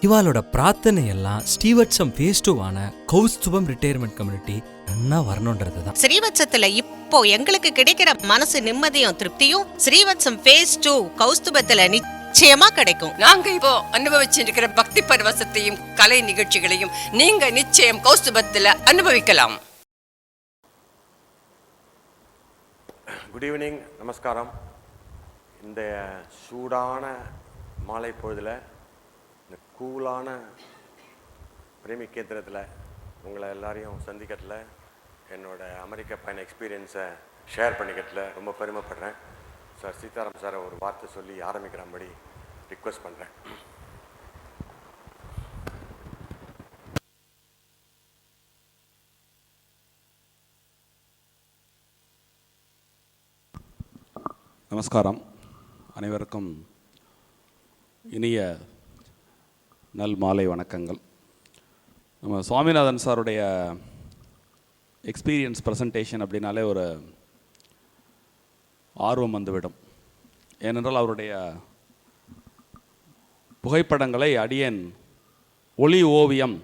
இவாளோட பிரார்த்தனை எல்லாம் ஸ்ரீவத்சம் phase 2 Kaustubham retirement community நன்னா வரணும்ன்றது தான். ஸ்ரீவத்சத்துல இப்போ எங்களுக்கு கிடைக்கிற மனசு நிம்மதியும் திருப்தியும் ஸ்ரீவத்சம் ஃபேஸ் 2 கௌஸ்துபத்துல நிச்சயமா கிடைக்கும். நாங்க இப்போ அனுபவிச்சிருக்கிற பக்தி பரவசத்தையும் கலை நிகழ்ச்சிகளையும் நீங்க நிச்சயம் கௌஸ்துபத்துல அனுபவிக்கலாம். குட் ஈவினிங், நமஸ்காரம். இந்த சூடான மாலை பொழுதில் இந்த கூலான பிரேமி கேந்திரத்தில் உங்களை எல்லாரையும் சந்திக்கிறதுல, என்னோட அமெரிக்க பயண எக்ஸ்பீரியன்ஸை ஷேர் பண்ணிக்கிறதுல ரொம்ப பெருமைப்படுறேன். சார் சீதாராம் சாரை ஒரு வார்த்தை சொல்லி ஆரம்பிக்கிறபடி ரிக்வெஸ்ட் பண்ணுறேன். நமஸ்காரம். அனைவருக்கும் இனிய நல் மாலை வணக்கங்கள். நம்ம சுவாமிநாதன் சாருடைய எக்ஸ்பீரியன்ஸ் ப்ரெசன்டேஷன் அப்படின்னாலே ஒரு ஆர்வம் வந்துவிடும். ஏனென்றால் அவருடைய புகைப்படங்களை அடியேன் ஒளி ஓவியம்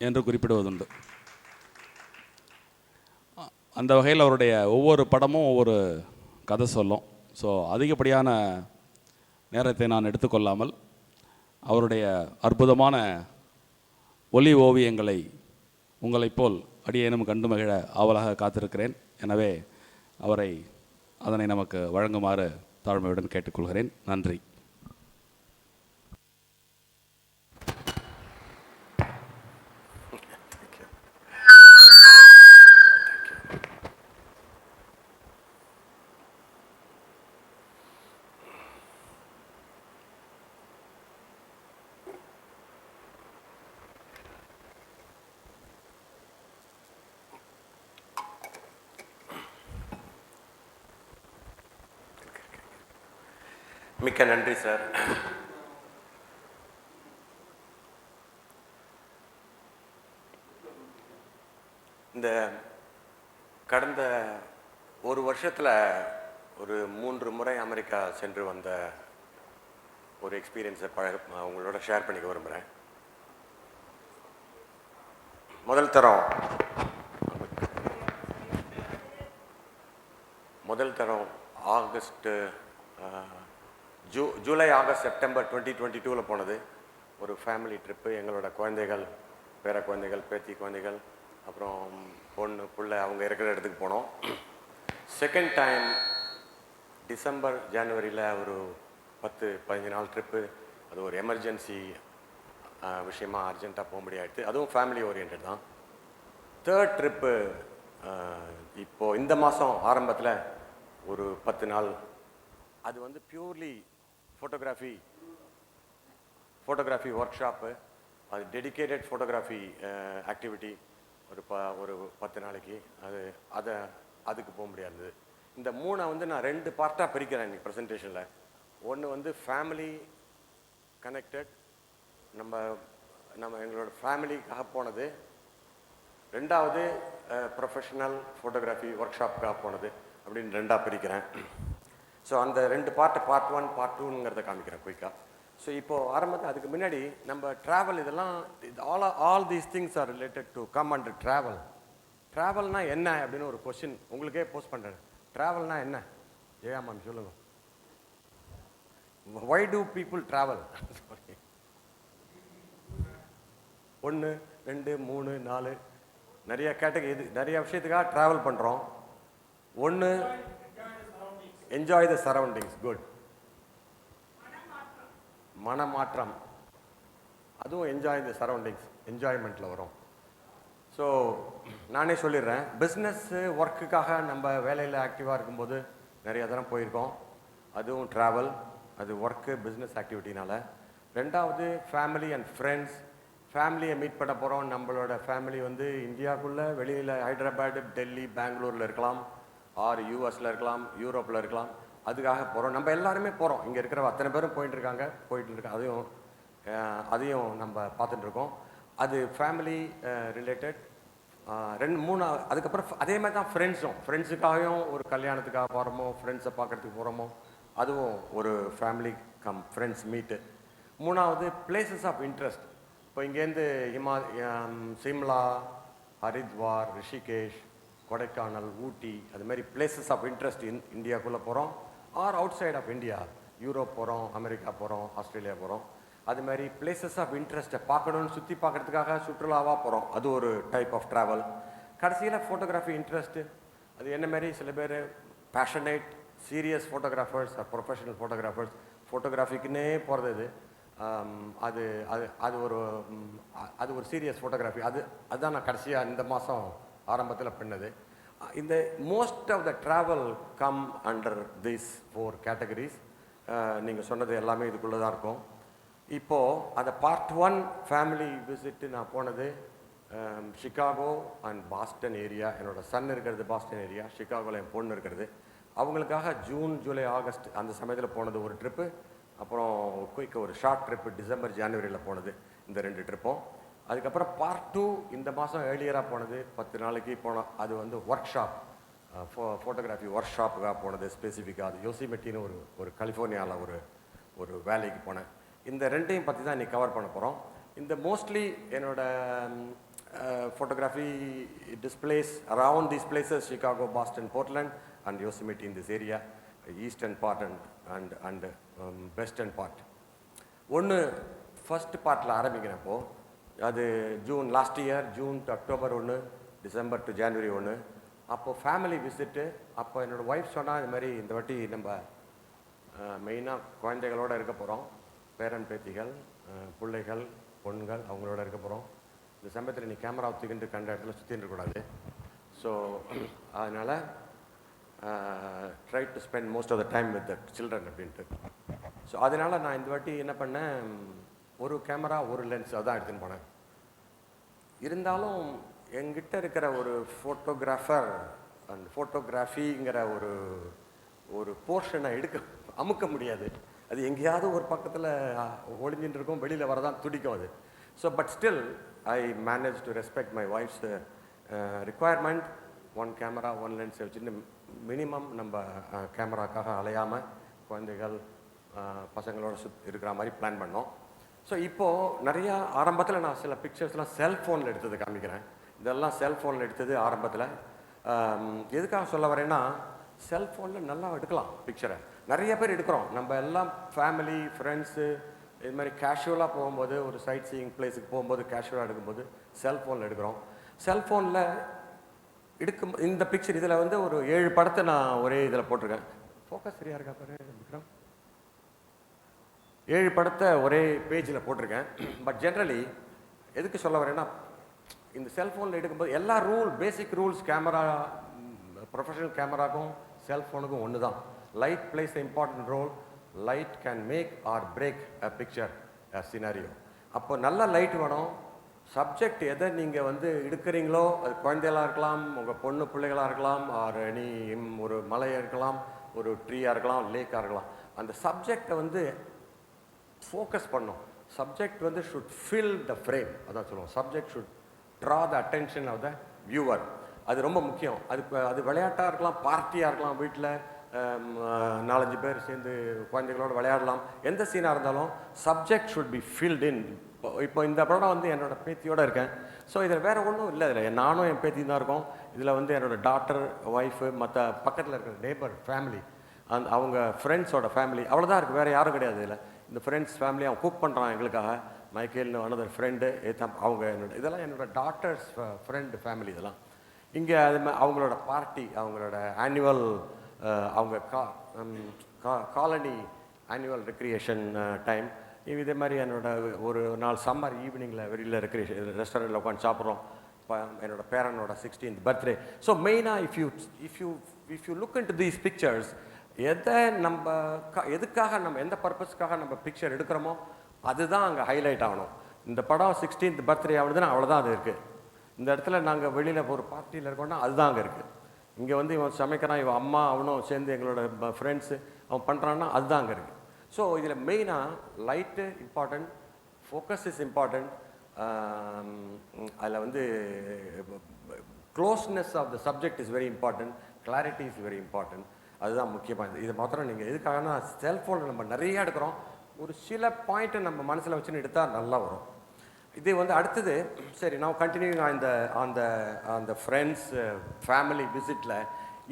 என்று குறிப்பிடுவதுண்டு. அந்த வகையில் அவருடைய ஒவ்வொரு படமும் ஒவ்வொரு கதை சொல்லும். ஸோ அதிகப்படியான நேரத்தை நான் எடுத்துக்கொள்ளாமல் அவருடைய அற்புதமான ஒளி ஓவியங்களை உங்களைப் போல் அடியேனும் கண்டு மகிழ ஆவலாக காத்திருக்கிறேன். எனவே அவரை அதனை நமக்கு வழங்குமாறு தாழ்மையுடன் கேட்டுக்கொள்கிறேன். நன்றி. மிக்க நன்றி சார். இந்த கடந்த ஒரு வருஷத்தில் ஒரு 3 முறை அமெரிக்கா சென்று வந்த ஒரு எக்ஸ்பீரியன்ஸை உங்களோட ஷேர் பண்ணிக்க விரும்புகிறேன். முதல் தரம் ஜூலை ஆகஸ்ட் செப்டம்பர் 2022 போனது. ஒரு ஃபேமிலி ட்ரிப்பு. எங்களோட குழந்தைகள், பேர குழந்தைகள், பேத்தி குழந்தைகள், அப்புறம் பொண்ணு பிள்ளை அவங்க இருக்கிற இடத்துக்கு போனோம். செகண்ட் டைம் டிசம்பர் ஜனவரியில் ஒரு 10-15 நாள் ட்ரிப்பு. அது ஒரு எமர்ஜென்சி விஷயமா அர்ஜென்ட்டாக போக முடியாது. அதுவும் ஃபேமிலி ஓரியன்ட் தான். தேர்ட் ட்ரிப்பு இப்போது இந்த மாதம் ஆரம்பத்தில் ஒரு 10 நாள். அது வந்து பியூர்லி ஃபோட்டோகிராஃபி ஒர்க் ஷாப்பு. அது டெடிக்கேட்டட் ஃபோட்டோகிராஃபி ஆக்டிவிட்டி. ஒரு 10 நாளைக்கு அதுக்கு போக முடியாது. இந்த 3 வந்து நான் 2 பார்ட்டாக பிரிக்கிறேன் இன்னைக்கு ப்ரெசன்டேஷனில். ஒன்று வந்து ஃபேமிலி கனெக்டட், நம்ம எங்களோட ஃபேமிலிக்காக போனது. ரெண்டாவது ப்ரொஃபஷனல் ஃபோட்டோகிராஃபி ஒர்க் ஷாப்புக்காக போனது அப்படின்னு 2ஆக பிரிக்கிறேன். ஸோ அந்த 2 பார்ட் 1 பார்ட் 2ங்கிறத காமிக்கிறேன் குயிக்காக. ஸோ இப்போது ஆரம்பத்தில் அதுக்கு முன்னாடி நம்ம ட்ராவல், இதெல்லாம் all these things are related to come and travel. ட்ராவல்னா என்ன அப்படின்னு ஒரு கொஸ்டின் உங்களுக்கே போஸ்ட் பண்ணுறேன். ட்ராவல்னா என்ன ஜெயாமான் சொல்லுங்க. why do people travel? 1 2 3 4 நிறைய கேட்டகரி, நிறைய விஷயத்துக்காக ட்ராவல் பண்ணுறோம். 1 என்ஜாய் த சரௌண்டிங்ஸ். குட். மனமாற்றம், அதுவும் என்ஜாய் த சரௌண்டிங்ஸ், என்ஜாய்மெண்ட்டில் வரும். ஸோ நானே சொல்லிடுறேன், பிஸ்னஸ்ஸு ஒர்க்குக்காக நம்ம வேலையில் ஆக்டிவாக இருக்கும்போது நிறைய தரம் போயிருக்கோம். அதுவும் ட்ராவல், அது ஒர்க்கு பிஸ்னஸ் ஆக்டிவிட்டினால. ரெண்டாவது ஃபேமிலி அண்ட் ஃப்ரெண்ட்ஸ். ஃபேமிலியை மீட் பண்ண போகிறோம். நம்மளோட ஃபேமிலி வந்து இந்தியாவுக்குள்ளே, வெளியில் ஹைதராபாத், டெல்லி, பெங்களூரில் இருக்கலாம், ஆர் யூஎஸில் இருக்கலாம், யூரோப்பில் இருக்கலாம். அதுக்காக போகிறோம். நம்ம எல்லாருமே போகிறோம். இங்கே இருக்கிற அத்தனை பேரும் போயிட்டு இருக்காங்க. அதையும் நம்ம பார்த்துட்டுருக்கோம். அது ஃபேமிலி ரிலேட்டட். 2 3 அதுக்கப்புறம் அதே மாதிரி தான் ஃப்ரெண்ட்ஸுக்காகவும் ஒரு கல்யாணத்துக்காக போகிறோமோ, ஃப்ரெண்ட்ஸை பார்க்குறதுக்கு போகிறோமோ, அதுவும் ஒரு ஃபேமிலி ஃப்ரெண்ட்ஸ் மீட்டு. மூணாவது பிளேசஸ் ஆஃப் இன்ட்ரெஸ்ட். இப்போ இங்கேருந்து சிம்லா, ஹரித்வார், ரிஷிகேஷ், கொடைக்கானல், ஊட்டி, அது மாதிரி பிளேசஸ் ஆஃப் இன்ட்ரெஸ்ட் இந்தியாக்குள்ளே போகிறோம். Or outside of India, Europe போகிறோம், அமெரிக்கா போகிறோம், ஆஸ்திரேலியா போகிறோம். அது மாதிரி பிளேசஸ் ஆஃப் இன்ட்ரெஸ்ட்டை பார்க்கணுன்னு சுற்றி பார்க்குறதுக்காக சுற்றுலாவாக போகிறோம். அது ஒரு டைப் ஆஃப் ட்ராவல். கடைசியில் ஃபோட்டோகிராஃபி இன்ட்ரெஸ்ட்டு. அது என்ன மாதிரி சில பேர் passionate serious photographers or professional photographers ஃபோட்டோகிராஃபிக்குன்னே போகிறது. இது அது அது அது ஒரு அது ஒரு சீரியஸ் ஃபோட்டோகிராஃபி. அதுதான் நான் கடைசியாக இந்த மாதம் ஆரம்பத்தில் பண்ணது. இந்த most of the travel come under these 4 categories. நீங்கள் சொன்னது எல்லாமே இதுக்குள்ளே தான் இருக்கும். இப்போது அந்த பார்ட் 1 ஃபேமிலி விசிட்டு நான் போனது சிகாகோ அண்ட் பாஸ்டன் ஏரியா. என்னோடய சன் இருக்கிறது பாஸ்டன் ஏரியா, சிகாகோவில் என் பொண்ணு இருக்கிறது. அவங்களுக்காக ஜூன், ஜூலை, ஆகஸ்ட் அந்த சமயத்தில் போனது ஒரு ட்ரிப்பு. அப்புறம் ஒரு ஷார்ட் ட்ரிப்பு டிசம்பர், ஜனவரியில் போனது, இந்த 2 ட்ரிப்பும். அதுக்கப்புறம் பார்ட் 2 இந்த மாதம் ஏர்லியராக போனது, 10 நாளைக்கு போனோம். அது வந்து ஒர்க் ஷாப், ஃபோட்டோகிராஃபி ஒர்க் ஷாப்புக்காக போனது ஸ்பெசிஃபிக்காக. அது யோசிமெட்டின்னு ஒரு கலிஃபோர்னியாவில் ஒரு வேலைக்கு போனேன். இந்த 2ஐயும் பற்றி தான் இன்றைக்கி கவர் பண்ண போகிறோம். இந்த மோஸ்ட்லி என்னோட photography displays around these places, Chicago, Boston, Portland and Yosemite in this area, eastern part and western part. First பார்ட்டில் ஆரம்பிக்கிறப்போ அது June last year, June to October 1, December to January 1. அப்போது ஃபேமிலி விசிட்டு. அப்போ என்னோடய wife சொன்னால் இது மாதிரி இந்த வாட்டி நம்ம மெயினாக குழந்தைகளோடு இருக்க போகிறோம், பேரன் பேத்திகள், பிள்ளைகள், பொண்கள் அவங்களோட இருக்க போகிறோம். இந்த சமயத்தில் நீ கேமரா தூக்கிட்டு கண்ட இடத்துல சுற்றின்னு இருக்கக்கூடாது. ஸோ அதனால் try to spend most of the time with the children அப்படின்ட்டு. ஸோ அதனால் நான் இந்த வாட்டி என்ன பண்ணேன், ஒரு கேமரா ஒரு லென்ஸ் அதான் எடுத்துன்னு போனேன். இருந்தாலும் என்கிட்ட இருக்கிற ஒரு ஃபோட்டோகிராஃபர் அண்ட் ஃபோட்டோகிராஃபிங்கிற ஒரு போர்ஷனை அமுக்க முடியாது. அது எங்கேயாவது ஒரு பக்கத்தில் ஒளிஞ்சின்னு இருக்கும், வெளியில் வரதான் துடிக்கும் அது. So but still I manage to respect my wife's requirement. 1 camera 1 lens வச்சுட்டு மினிமம் நம்ம கேமராக்காக அலையாமல் குழந்தைகள் பசங்களோட இருக்கிற மாதிரி பிளான் பண்ணோம். ஸோ இப்போது நிறையா ஆரம்பத்தில் நான் சில பிக்சர்ஸ்லாம் செல்ஃபோனில் எடுத்தது காமிக்கிறேன். இதெல்லாம் செல்ஃபோனில் எடுத்தது ஆரம்பத்தில். எதுக்காக சொல்ல வரேன்னா, செல்ஃபோனில் நல்லா எடுக்கலாம் பிக்சரை. நிறைய பேர் எடுக்கிறோம். நம்ம எல்லாம் ஃபேமிலி, ஃப்ரெண்ட்ஸு இது மாதிரி கேஷுவலாக போகும்போது, ஒரு சைட் சீயிங் பிளேஸுக்கு போகும்போது கேஷுவலாக எடுக்கும்போது செல்ஃபோனில் எடுக்கிறோம். செல்ஃபோனில் இந்த பிக்சர் இதில் வந்து ஒரு 7 படத்தை நான் ஒரே இதில் போட்டிருக்கேன். ஃபோக்கஸ் சரியாக இருக்கா பாரு விக்ரம்? 7 படத்தை ஒரே பேஜில் போட்டிருக்கேன். பட் ஜென்ரலி எதுக்கு சொல்ல வரேன்னா, இந்த செல்ஃபோனில் எடுக்கும்போது எல்லா பேசிக் ரூல்ஸ் கேமரா, ப்ரொஃபஷனல் கேமராக்கும் செல்ஃபோனுக்கும் ஒன்று தான். Light plays important role. Light can make or break a picture, a scenario. அப்போ நல்ல லைட் வேணும். சப்ஜெக்ட் எதை நீங்கள் வந்து எடுக்கிறீங்களோ, அது குழந்தைகளாக இருக்கலாம், உங்கள் பொண்ணு பிள்ளைகளாக இருக்கலாம், ஆர் ஒரு மலையாக இருக்கலாம், ஒரு ட்ரீயாக இருக்கலாம், லேக்காக இருக்கலாம். அந்த சப்ஜெக்டை வந்து ஃபோக்கஸ் பண்ணும். சப்ஜெக்ட் வந்து ஷுட் ஃபில் த ஃப்ரேம், அதான் சொல்லுவோம். Subject should draw the attention of the viewer. அது ரொம்ப முக்கியம். அது விளையாட்டாக இருக்கலாம், பார்ட்டியாக இருக்கலாம், வீட்டில் 4-5 பேர் சேர்ந்து குழந்தைகளோடு விளையாடலாம். எந்த சீனாக இருந்தாலும் சப்ஜெக்ட் ஷுட் பி ஃபில்ட் இன். இப்போ இந்த படம் வந்து என்னோடய பேத்தியோடு இருக்கேன். ஸோ இதில் வேறு ஒன்றும் இல்லை. இதில் நானும் என் பேத்தி தான் இருக்கோம். இதில் வந்து என்னோடய டாட்டர், ஒய்ஃபு, மற்ற பக்கத்தில் இருக்கிற நேபர் ஃபேமிலி, அவங்க ஃப்ரெண்ட்ஸோட ஃபேமிலி, அவ்வளோதான் இருக்குது. வேறு யாரும் கிடையாது இதில். இந்த ஃப்ரெண்ட்ஸ் ஃபேமிலி அவன் குக் பண்ணுறான் எங்களுக்காக. மைக்கேல்னு அனதர் ஃப்ரெண்டு, அவங்க இதெல்லாம் என்னோடய டாட்டர்ஸ் ஃப்ரெண்டு ஃபேமிலி. இதெல்லாம் இங்கே அவங்களோட பார்ட்டி, அவங்களோட ஆனுவல், அவங்க காலனி ஆனுவல் ரெக்ரியேஷன் டைம். இதே மாதிரி என்னோட ஒரு நாள் சம்மர் ஈவினிங்கில் வெளியில் ரெக்ரியேஷன் ரெஸ்டாரண்ட்டில் உட்காந்து சாப்பிட்றோம். என்னோட பேரனோட 16th பர்த்டே. ஸோ மெயினாக if you look in to these pictures, எதுக்காக நம்ம எந்த பர்பஸ்க்காக நம்ம பிக்சர் எடுக்கிறோமோ அதுதான் அங்கே ஹைலைட் ஆகணும். இந்த படம் 16th பர்த்டே ஆகுதுன்னா அவ்வளோதான் அது இருக்குது. இந்த இடத்துல நாங்கள் வெளியில் ஒரு பார்ட்டியில் இருக்கோம்னா அதுதான் அங்கே இருக்குது. இங்கே வந்து இவன் சமைக்கிறான், இவன் அம்மா அவனும் சேர்ந்து எங்களோட ஃப்ரெண்ட்ஸு அவன் பண்ணுறான்னா அதுதான் அங்கே இருக்குது. ஸோ இதில் மெயினாக light important, focus is important. அதில் வந்து closeness of the subject is very important, clarity is very important. அதுதான் முக்கியமாக. இது மாத்திரம் நீங்கள் எதுக்காகனா, செல்ஃபோனில் நம்ம நிறையா எடுக்கிறோம், ஒரு சில பாயிண்ட்டை நம்ம மனசில் வச்சுன்னு எடுத்தால் நல்லா வரும். இது வந்து அடுத்தது சரி நான் கண்டினியூங் அந்த ஃப்ரெண்ட்ஸ் ஃபேமிலி விசிட்டில்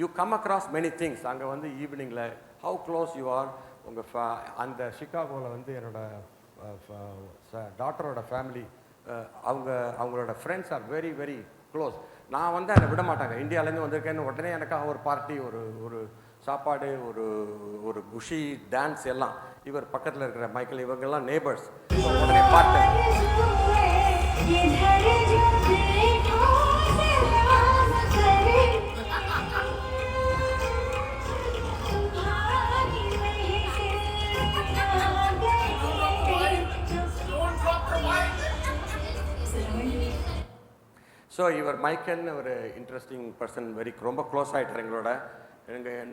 you come across many things. அங்கே வந்து ஈவினிங்கில் ஹவு க்ளோஸ் யூ ஆர் உங்கள் அந்த சிகாகோவில் வந்து என்னோட டாட்டரோட ஃபேமிலி அவங்களோட friends are very very close. நான் வந்து அதை விட மாட்டாங்க. இந்தியாவிலேருந்து வந்திருக்கேன்னு உடனே எனக்காக ஒரு பார்ட்டி, ஒரு சாப்பாடு, ஒரு குஷி, டான்ஸ் எல்லாம். இவர் பக்கத்தில் இருக்கிற மைக்கேல் இவங்கெல்லாம் நேபர்ஸ். உடனே பார்த்தேன். ஸோ இவர் மைக்கேல்னு ஒரு இன்ட்ரெஸ்டிங் பர்சன், ரொம்ப க்ளோஸ் ஆகிட்டார் எங்களோட.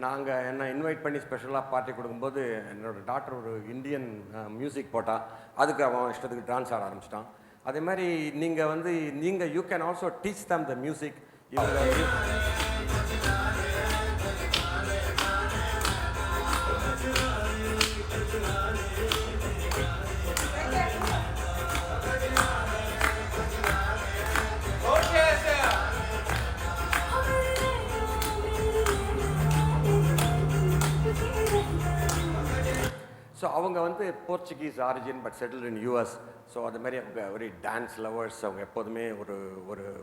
நாங்கள் என்ன இன்வைட் பண்ணி ஸ்பெஷலாக பார்ட்டி கொடுக்கும்போது என்னோடய டாக்டர் ஒரு இந்தியன் மியூசிக் போட்டால் அதுக்கு அவன் இஷ்டத்துக்கு டான்ஸ் ஆட ஆரம்பிச்சிட்டான். அதே மாதிரி நீங்கள் you can also teach them the music. So அவங்க வந்து Portuguese origin but settle in US. So அது மாதிரி அவங்க வெரி டான்ஸ் லவர்ஸ். அவங்க எப்போதுமே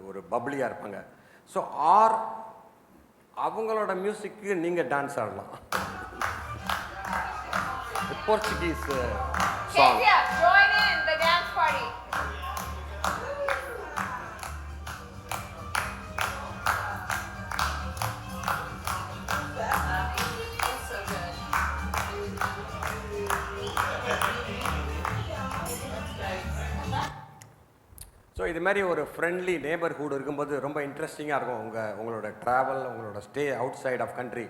ஒரு பப்ளியாக இருப்பாங்க. ஸோ அவங்களோட மியூசிக்கு நீங்கள் டான்ஸ் ஆடலாம். Portuguese song. ஸோ இது மாதிரி ஒரு ஃப்ரெண்ட்லி நேபர்ஹுட் இருக்கும்போது ரொம்ப இன்ட்ரெஸ்டிங்காக இருக்கும் உங்களோட ட்ராவல், உங்களோட stay outside of country.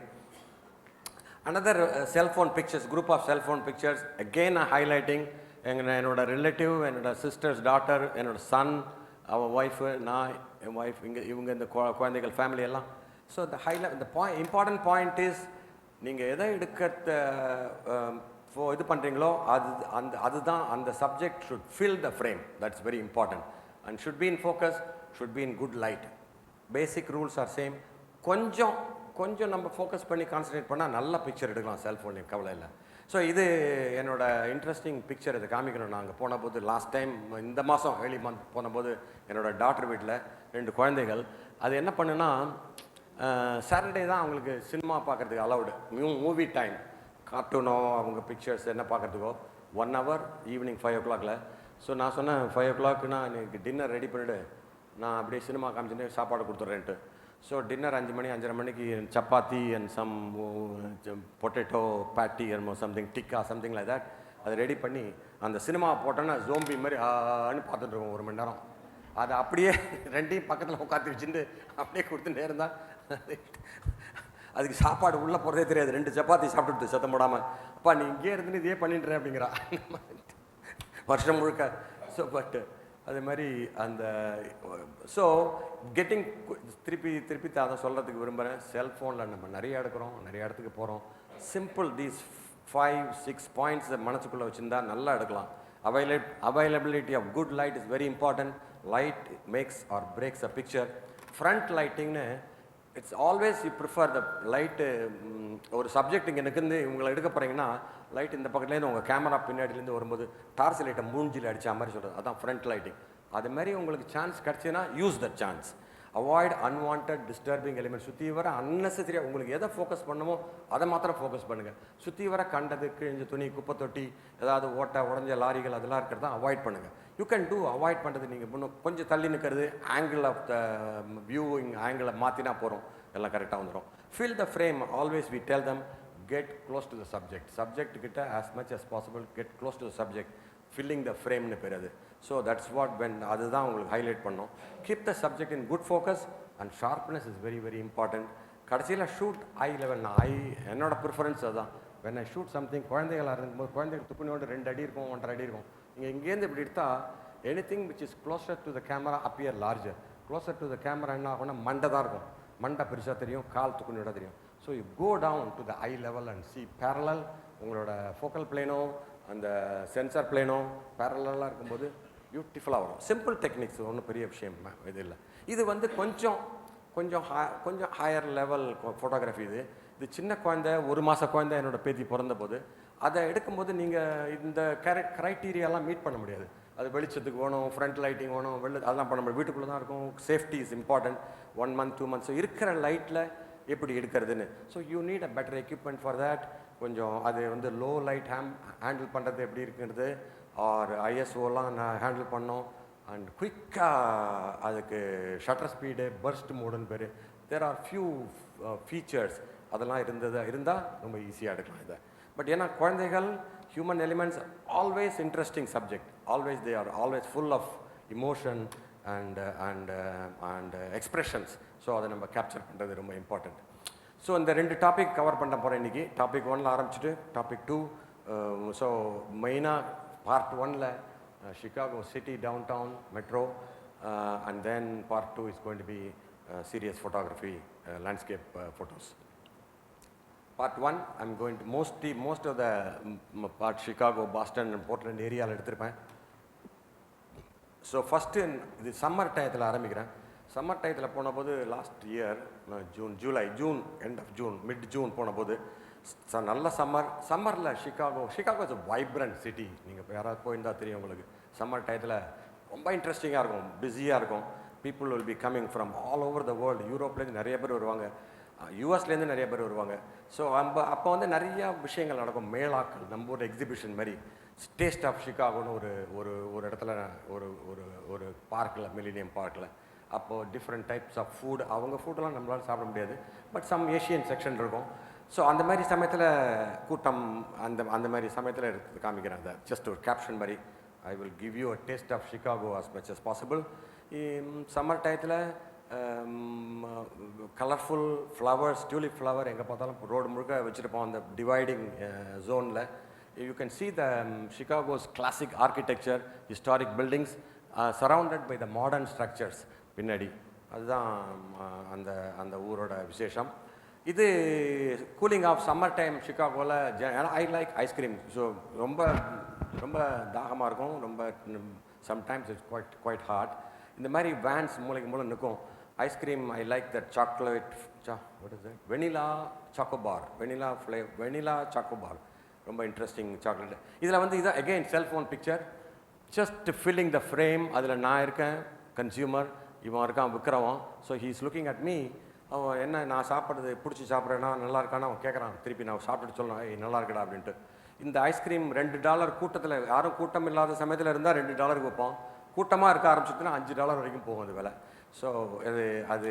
Another cellphone pictures, group of cellphone pictures again highlighting. என்னோட ரிலேட்டிவ், என்னோட சிஸ்டர்ஸ் டாட்டர், என்னோட சன், அவள் ஒய்ஃபு, நான், என் ஒய்ஃப், இவங்க இந்த குழந்தைகள் ஃபேமிலி எல்லாம். ஸோ இந்த இம்பார்ட்டன்ட் பாயிண்ட் இஸ் நீங்கள் எதை எடுக்கிறத இது பண்ணுறீங்களோ அதுதான் அந்த subject should fill the frame. That's very important and should be in focus, should be in good light. Basic rules are same. கொஞ்சம் நம்ம ஃபோக்கஸ் பண்ணி கான்சன்ட்ரேட் பண்ணால் நல்ல பிக்சர் எடுக்கலாம் செல்ஃபோன், கவலை இல்லை. ஸோ இது என்னோட இன்ட்ரெஸ்டிங் பிக்சர். இதை காமிக்கணும். நாங்கள் போன போது லாஸ்ட் டைம் இந்த மாதம் ஏர்லி மந்த் போனபோது என்னோடய டாக்டர் வீட்டில் 2 குழந்தைகள். அது என்ன பண்ணுன்னா சாட்டர்டே தான் அவங்களுக்கு சினிமா பார்க்குறதுக்கு அலவுடு, மூவி டைம். கார்ட்டூனோ அவங்க பிக்சர்ஸ் என்ன பார்க்குறதுக்கோ 1 hour ஈவினிங் 5 o'clock. ஸோ நான் சொன்னேன் 5 o'clockனா எனக்கு டின்னர் ரெடி பண்ணிவிடு, நான் அப்படியே சினிமா காமிச்சுட்டு சாப்பாடு கொடுத்துட்றேன்ட்டு. ஸோ டின்னர் 5 மணி 5:30 மணிக்கு சப்பாத்தி அண்ட் சம் பொட்டேட்டோ பேட்டி and something tikka something like that அதை ரெடி பண்ணி அந்த சினிமா போட்டோன்னா ஜோம்பி மாதிரி ஆன்னு பார்த்துட்ருக்கோம் 1 மணி நேரம். அதை அப்படியே 2ஐயும் பக்கத்தில் உட்காந்து வச்சுட்டு அப்படியே கொடுத்துட்டே இருந்தால் அதுக்கு சாப்பாடு உள்ளே போகிறதே தெரியாது. 2 சப்பாத்தி சாப்பிட்டுட்டு சத்தம் போடாமல், அப்பா நீ இங்கே இருந்துன்னு இதே பண்ணிட்டுறேன் அப்படிங்கிறா வருஷம் முழுக்க. ஸோ பட் அது மாதிரி அந்த ஸோ கெட்டிங் திருப்பி அதை சொல்கிறதுக்கு விரும்புகிறேன். செல்ஃபோனில் நம்ம நிறைய எடுக்கிறோம், நிறைய இடத்துக்கு போகிறோம். சிம்பிள் தீஸ் 5-6 பாயிண்ட்ஸ் மனசுக்குள்ளே வச்சுருந்தா நல்லா எடுக்கலாம். Availability of good light is very important. Light makes or breaks a picture. Front லைட்டிங்னு it's always you prefer the light. ஒரு சப்ஜெக்ட் இங்கே நிற்குது இவங்களை எடுக்க போகிறீங்கன்னா லைட் இந்த பக்கத்துலேருந்து உங்கள் கேமரா பின்னாடிலேருந்து வரும்போது டார்ச் லைட்டை மூஞ்சில் அடித்த மாதிரி சொல்கிறது, அதான் ஃப்ரண்ட் லைட்டிங். அது மாதிரி உங்களுக்கு சான்ஸ் கிடச்சின்னா use the chance. Avoid unwanted disturbing element. சுற்றி வர அன்னெசரியாக உங்களுக்கு எதை ஃபோக்கஸ் பண்ணணுமோ அதை மாத்திரம் ஃபோக்கஸ் பண்ணுங்கள். சுற்றி வர கண்டது, கிழிஞ்ச துணி, குப்பை தொட்டி, ஏதாவது உடஞ்ச லாரிகள் அதெல்லாம் இருக்கிறதா அவாய்ட் பண்ணுங்கள். You can do. அவாய்ட் பண்ணுறது நீங்கள் இன்னும் கொஞ்சம் தள்ளி நிற்கிறது, ஆங்கிள் ஆஃப் த வியூவிங் ஆங்கிளை மாற்றினா போகிறோம், எல்லாம் கரெக்டாக வந்துடும். Fill the frame. Always we tell them get close to the subject. Subject கிட்ட as much as possible get close to the subject. Filling the ஃப்ரேம்னு பேர் அது. ஸோ தட்ஸ் வாட் அதுதான் உங்களுக்கு ஹைலைட் பண்ணோம். Keep the subject in good focus and sharpness is very very important. கடைசியில் shoot eye level. என்னோட preference அதுதான். When I shoot something, குழந்தைகளாக இருக்கும்போது குழந்தைகள் துப்புனோடு 2 அடி இருக்கும், 1.5 அடி இருக்கும். நீங்கள் இங்கேருந்து இப்படி எடுத்தால் anything which is closer to the camera appear larger. Closer to the camera என்ன ஆகும்னா மண்டை தான் இருக்கும். மண்டை பெருசாக தெரியும், கால் துக்குனியோட தெரியும். So you go down to the eye level and see parallel. உங்களோட ஃபோக்கல் பிளேனோ அந்த சென்சார் பிளேனோ பேரலாக இருக்கும்போது பியூட்டிஃபுல்லாக வரும். சிம்பிள் டெக்னிக்ஸ், ஒன்றும் பெரிய விஷயம் இது இல்லை. இது வந்து கொஞ்சம் கொஞ்சம் ஹையர் லெவல் ஃபோட்டோகிராஃபி. இது சின்ன குழந்தை, 1 மாத குழந்தை என்னோடய பேத்தி பிறந்த போது அதை எடுக்கும்போது நீங்கள் இந்த க்ரைட்டீரியாலாம் மீட் பண்ண முடியாது. அது வெளிச்சத்துக்கு வேணும், ஃப்ரண்ட் லைட்டிங் வேணும், அதெல்லாம் பண்ண முடியும். வீட்டுக்குள்ளே தான் இருக்கும். Safety is important. 1 month 2 months இருக்கிற லைட்டில் எப்படி எடுக்கிறதுன்னு. So you need a better equipment for that. கொஞ்சம் அது வந்து லோ லைட் ஹேண்டில் பண்ணுறது எப்படி இருக்கிறது, ஆர் ஐஎஸ்ஓலாம் நான் ஹேண்டில் பண்ணோம். அண்ட் குயிக்காக அதுக்கு ஷட்டர் ஸ்பீடு, பர்ஸ்ட் மோடுன்னு பேர், தேர் ஆர் ஃபியூ ஃபீச்சர்ஸ். அதெல்லாம் இருந்தால் ரொம்ப ஈஸியாக எடுக்கலாம் இதை. பட் ஏன்னா குழந்தைகள், human elements always interesting subject. Always they are always full of emotion and expressions. So அதை நம்ம கேப்சர் பண்ணுறது ரொம்ப இம்பார்ட்டண்ட். ஸோ இந்த 2 டாபிக் கவர் பண்ண போகிறேன் இன்றைக்கி. டாபிக் 1 ஆரம்பிச்சுட்டு டாபிக் 2. ஸோ மெயினாக part 1 Chicago city downtown metro, and then part 2 is going to be serious photography, landscape photos. Part 1 I'm going to most of the part Chicago, Boston and Portland area la eduthirpen. So first இது summer டயத்தில் ஆரம்பிக்கிறேன். Summer டயத்தில் போன போது last year June end of June mid June போன போது நல்ல சம்மரில் Chicago is a vibrant city. நீங்கள் இப்போ யாராவது போயிருந்தால் தெரியும் உங்களுக்கு. சம்மர் டயத்தில் ரொம்ப இன்ட்ரெஸ்டிங்காக இருக்கும், பிஸியாக இருக்கும். People will be coming from all over the world. யூரோப்லேருந்து நிறைய பேர் வருவாங்க, யூஎஸ்லேருந்து நிறைய பேர் வருவாங்க. ஸோ அப்போ வந்து நிறையா விஷயங்கள் நடக்கும், மேளாக்கள், நம்ம ஒரு எக்ஸிபிஷன் மாதிரி. டேஸ்ட் ஆஃப் ஷிகாகோன்னு ஒரு இடத்துல ஒரு பார்க்கில், மில்லினியம் பார்க்கில், அப்போது டிஃப்ரெண்ட் டைப்ஸ் ஆஃப் ஃபுட், அவங்க ஃபுட்டெல்லாம் நம்மளால் சாப்பிட முடியாது, பட் சம் ஏஷியன் செக்ஷன் இருக்கும். ஸோ அந்த மாதிரி சமயத்தில் கூட்டம், அந்த மாதிரி சமயத்தில் எடுத்து காமிக்கிறேன். அதை ஜஸ்ட் ஒரு கேப்ஷன் மாதிரி. I will give you a taste of Chicago as much as possible. Summer டயத்தில் கலர்ஃபுல் ஃப்ளவர்ஸ், டியூலிப் ஃப்ளவர் எங்கே பார்த்தாலும் ரோடு முழுக்க வச்சுருப்போம் அந்த டிவைடிங் ஜோனில். You can see the Chicago's classic architecture, historic buildings surrounded by the modern structures பின்னாடி. அதுதான் அந்த ஊரோட விசேஷம். இது கூலிங் ஆஃப் சம்மர் டைம் ஷிகாகோவில். I like ice cream. ஸோ ரொம்ப ரொம்ப தாகமாக இருக்கும், ரொம்ப சம்டைம்ஸ் இட்ஸ் குவைட் ஹாட். இந்த மாதிரி வேன்ஸ் மூளைக்கு மூலம் நிற்கும். Ice cream I like that chocolate what is that vanilla chocobar, vanilla chocobar, ரொம்ப இன்ட்ரெஸ்டிங் சாக்லேட். இதில் வந்து இதான் again cellphone picture, just filling the frame. அதில் நான் இருக்கேன் கன்சியூமர், இவன் இருக்கான் விற்கிறவன். So he is looking at me. அவன் என்ன நான் சாப்பிட்றது பிடிச்சி சாப்பிட்றேன்னா நல்லா இருக்கான்னு அவன் கேட்குறான். திருப்பி நான் சாப்பிட்டுட்டு சொல்லணும், நல்லா இருக்கடா அப்படின்ட்டு. இந்த ஐஸ்கிரீம் $2 கூட்டத்தில், யாரும் கூட்டம் இல்லாத சமயத்தில் இருந்தால் $2 வைப்போம். கூட்டமாக இருக்க ஆரம்பிச்சுட்டுனா $5 வரைக்கும் போகும் அது விலை. ஸோ அது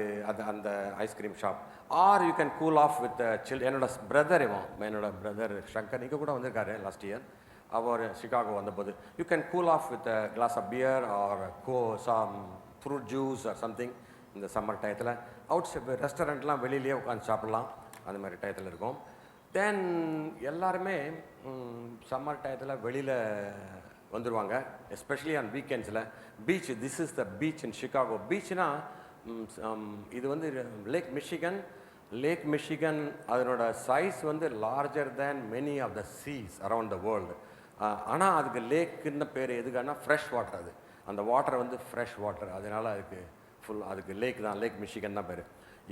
அந்த ice cream shop. Or you can cool off with என்னோட பிரதர், என்னோட பிரதர் ஷங்கர் இங்கே கூட வந்திருக்காரு லாஸ்ட் இயர். அவர் சிகாகோ வந்தபோது you can cool off with glass of beer or some fruit juice or something. இந்த சம்மர் டயத்தில் ரெஸ்டாரண்ட்லாம் வெளியிலேயே உட்காந்து சாப்பிட்லாம், அந்த மாதிரி டயத்தில் இருக்கும். தென் எல்லாருமே சம்மர் டயத்தில் வெளியில் வந்துடுவாங்க, எஸ்பெஷலி ஆன் வீக்கெண்ட்ஸில். Beach, this is the beach in Chicago. பீச்னா இது வந்து லேக் மிஷிகன். அதனோட சைஸ் வந்து larger than many of the seas around the world. ஆனால் அதுக்கு லேக்குன்னு பேர் எதுக்கானா ஃப்ரெஷ் வாட்டர். அது அந்த வாட்டர் வந்து ஃப்ரெஷ் வாட்டர், அதனால் அதுக்கு லேக் தான், லேக் மிஷிகன் தான் பேர்.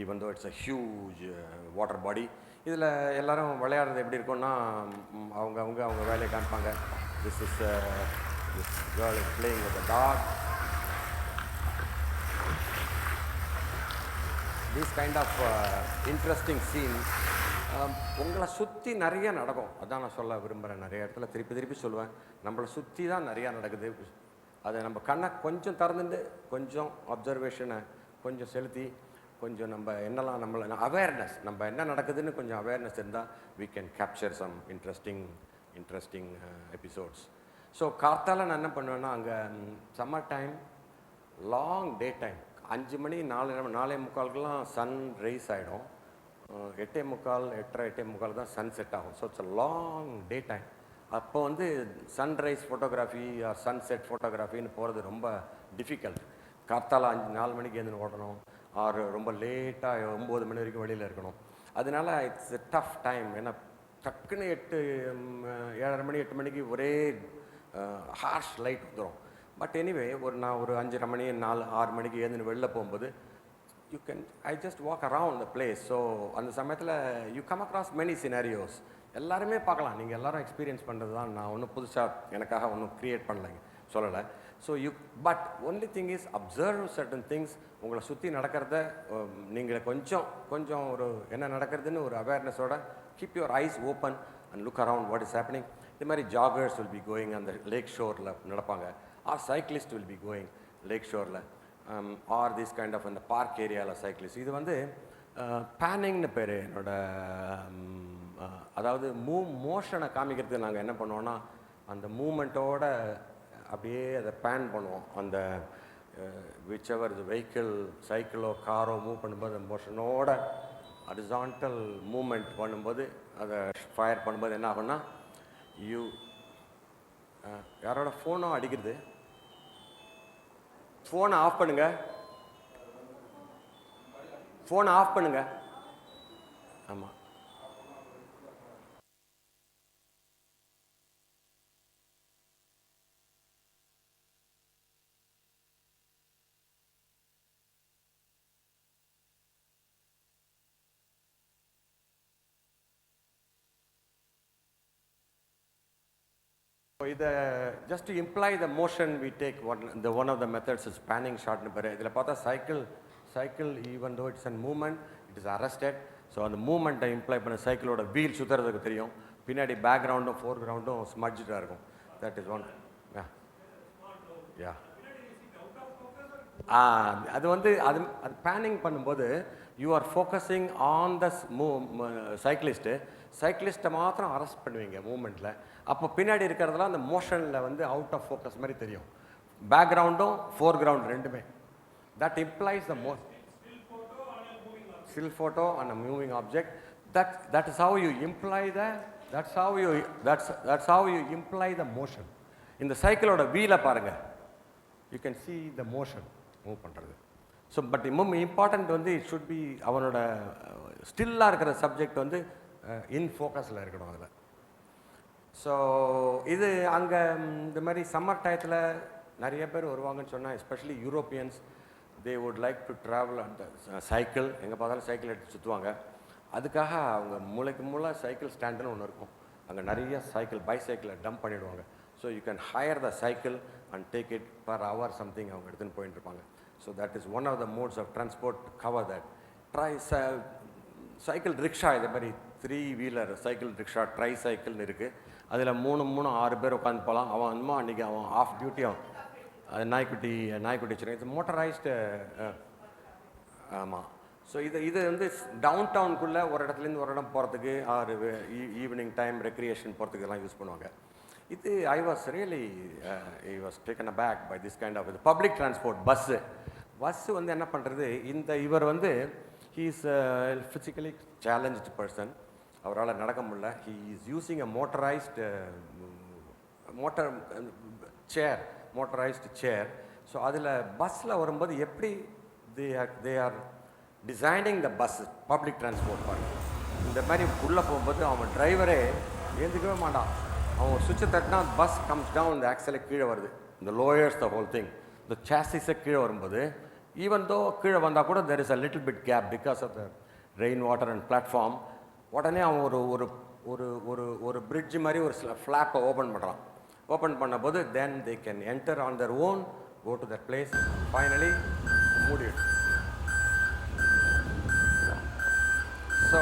Even though it's a huge water body. இதில் எல்லோரும் விளையாடுறது எப்படி இருக்கும்னா, அவங்க வேலையை காமிப்பாங்க. This girl is playing with a dog. This kind of interesting scene உங்களை சுற்றி நிறைய நடக்கும். அதான் நான் சொல்ல விரும்புகிறேன். நிறைய இடத்துல திருப்பி சொல்லுவேன், நம்மளை சுற்றி தான் நிறையா நடக்குது. அதை நம்ம கண்ணை கொஞ்சம் திறந்துட்டு, கொஞ்சம் அப்சர்வேஷனை கொஞ்சம் செலுத்தி, கொஞ்சம் நம்ம என்னெல்லாம் நம்மளை அவேர்னஸ், நம்ம என்ன நடக்குதுன்னு கொஞ்சம் அவேர்னஸ் இருந்தால் we can capture some interesting episodes. So காத்தால நான் என்ன பண்ணுவேன்னா, அங்கே summer time long day time 5 மணி 4:45 சன் ரைஸ் ஆகிடும். 8:45 தான் சன் செட் ஆகும். So it's a long day time. அப்போ வந்து சன்ரைஸ் ஃபோட்டோகிராஃபி ஆர் சன்செட் ஃபோட்டோகிராஃபின்னு போகிறது ரொம்ப டிஃபிகல்ட். காத்தால 4 மணிக்கு எழுந்து ஓடணும், ஆர் ரொம்ப லேட்டாக 9 மணி வரைக்கும் வெளியில் இருக்கணும். அதனால இட்ஸ் எ டஃப் டைம். ஏன்னா டக்குன்னு 7:30 மணி 8 மணிக்கு ஒரே ஹார்ஷ் லைட் வந்துடும். பட் எனிவே நான் ஒரு 5:30 மணி 6 மணிக்கு எழுந்து வெளில போகும்போது I just walk around the place. So அந்த சமயத்தில் you come across many scenarios. எல்லாருமே பார்க்கலாம், நீங்கள் எல்லாரும் எக்ஸ்பீரியன்ஸ் பண்ணுறது தான். நான் ஒன்றும் புதுசாக எனக்காக ஒன்றும் க்ரியேட் பண்ணலைங்க, சொல்லலை. So but only thing is observe certain things. உங்களை சுற்றி நடக்கிறத நீங்கள் கொஞ்சம் ஒரு என்ன நடக்கிறதுன்னு ஒரு அவேர்னஸோட keep your eyes open and look around what is happening. இது மாதிரி ஜாகர்ஸ் வில் பி கோயிங் அந்த லேக் ஷோரில் நடப்பாங்க, or cyclist will be going lake ஷோரில், ஆர் திஸ் கைண்ட் ஆஃப் அந்த பார்க் ஏரியாவில் சைக்கிளிஸ்ட். இது வந்து பேனிங்னு பேர் என்னோட. அதாவது மோஷனை காமிக்கிறதுக்கு நாங்கள் என்ன பண்ணுவோன்னா, அந்த மூமெண்ட்டோட அப்படியே அதை பேன் பண்ணுவோம். அந்த விச் எவர் இது வெஹிக்கிள் சைக்கிளோ காரோ மூவ் பண்ணும்போது அந்த மோஷனோட ஹரிசான்டல் மூமெண்ட் பண்ணும்போது, அதை ஃபயர் பண்ணும்போது என்ன ஆகும்னா, யாரோட ஃபோனோ அடிக்கிறது, ஃபோனை ஆஃப் பண்ணுங்க, ஃபோனை ஆஃப் பண்ணுங்க. ஆமாம், இதை just to imply the motion we take one of the methods is panning ஷாட்னு பேர். இதில் பார்த்தா cycle even though it's and moment it is arrested. So அந்த மூமெண்ட்டை இம்ப்ளை பண்ண சைக்கிளோட வீல் சுற்றுறதுக்கு தெரியும். பின்னாடி பேக்ரவுண்டும் ஃபோர்க்ரவுண்டும் ஸ்மட்ஜாக இருக்கும். That is one. யா அது வந்து அது பேனிங் பண்ணும்போது you are focusing on the சைக்கிளிஸ்ட்டை மாத்திரம் அரெஸ்ட் பண்ணுவீங்க மூமெண்ட்டில். அப்போ பின்னாடி இருக்கிறதெல்லாம் அந்த மோஷனில் வந்து அவுட் ஆஃப் ஃபோக்கஸ் மாதிரி தெரியும். பேக்ரவுண்டும் ஃபோர்க்ரவுண்ட் ரெண்டுமே. That implies the still photo on a moving object. That is how you imply that's how you imply the motion. இந்த சைக்கிளோட வீலை பாருங்க, you can see the motion move பண்ணுறது. ஸோ பட் இம்பார்ட்டன்ட் வந்து it should be அவனோட ஸ்டில்லாக இருக்கிற subject வந்து இன் ஃபோக்கஸில் இருக்கணும் அதில். So இது அங்கே இந்த மாதிரி சம்மர் டயத்தில் நிறைய பேர் வருவாங்கன்னு சொன்னால், especially Europeans, they would like to travel அந்த சைக்கிள். எங்கே பார்த்தாலும் சைக்கிள் எடுத்து சுற்றுவாங்க. அதுக்காக அவங்க மூளை சைக்கிள் ஸ்டாண்டுன்னு ஒன்று இருக்கும். அங்கே நிறைய பைசைக்கிளை டம்ப் பண்ணிவிடுவாங்க. So you can hire the cycle and take it per hour something அவங்க எடுத்துன்னு போயிட்டு இருப்பாங்க. So that is one of the modes of transport cover that. Cycle rickshaw, இதே மாதிரி 3 வீலர் சைக்கிள் ரிக்ஷா ட்ரை சைக்கிள்னு இருக்குது. அதில் 6 பேர் உட்காந்து போகலாம். அவன் அம்மா அன்றைக்கி அவன் ஆஃப் டியூட்டியும் நாய்க்குட்டி வச்சுருக்கேன். இது மோட்டரைஸ்டு. ஆமாம். ஸோ இது வந்து டவுன் டவுனுக்குள்ளே ஒரு இடத்துலேருந்து ஒரு இடம் போகிறதுக்கு, ஆர் ஈவினிங் டைம் ரெக்ரியேஷன் போகிறதுக்கு எல்லாம் யூஸ் பண்ணுவாங்க. இது I was taken aback by this kind of இது பப்ளிக் டிரான்ஸ்போர்ட். பஸ்ஸு வந்து என்ன பண்ணுறது, இவர் வந்து he is physically challenged person. அவரால் நடக்க முடியல. He is using a motorised chair. So அதில் பஸ்ஸில் வரும்போது எப்படி they are designing the bus public transport பாருங்க. இந்த மாதிரி உள்ளே போகும்போது அவன் டிரைவரே ஏந்துக்கவே மாட்டான். அவன் ஒரு சுவிட்சை தட்டினா பஸ் கம்ஸ் டவுன், இந்த ஆக்சலே கீழே வருது. இந்த லோயர்ஸ் த ஹோல் திங். இந்த சாசிஸை கீழே வரும்போது ஈவன் தோ கீழே வந்தால் கூட there is a little bit gap because of the rain water and platform. உடனே அவன் ஒரு பிரிட்ஜ் மாதிரி ஒரு ஃப்ளாப்பை ஓப்பன் பண்ணுறான். ஓப்பன் பண்ணும்போது then they can enter on their own, go to that place, finally மூடிடு. ஸோ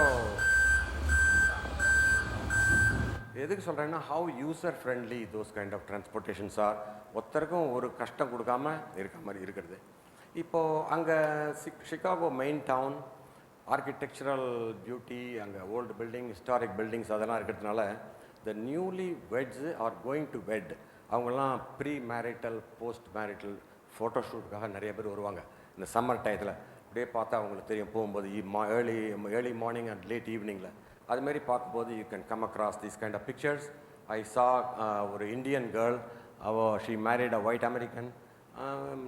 எதுக்கு சொல்கிறேன்னா, how user friendly those kind of transportations are. ஒருத்தருக்கும் ஒரு கஷ்டம் கொடுக்காம இருக்க மாதிரி இருக்கிறது. இப்போது அங்கே Chicago main town, architectural beauty, அங்கே ஓல்டு பில்டிங், ஹிஸ்டாரிக் பில்டிங்ஸ் அதெல்லாம் இருக்கிறதுனால the newly weds are going to wed அவங்கெல்லாம் ப்ரீ மேரிட்டல் போஸ்ட் மேரிட்டல் ஃபோட்டோஷூட்டுக்காக நிறைய பேர் வருவாங்க இந்த சம்மர் டயத்தில். அப்படியே பார்த்தா அவங்களுக்கு தெரியும் போகும்போது ஏர்லி மார்னிங் அண்ட் லேட் ஈவினிங்கில். அதுமாரி பார்க்கும்போது you can come across these kind of pictures. I saw ஒரு Indian girl, she married a white American.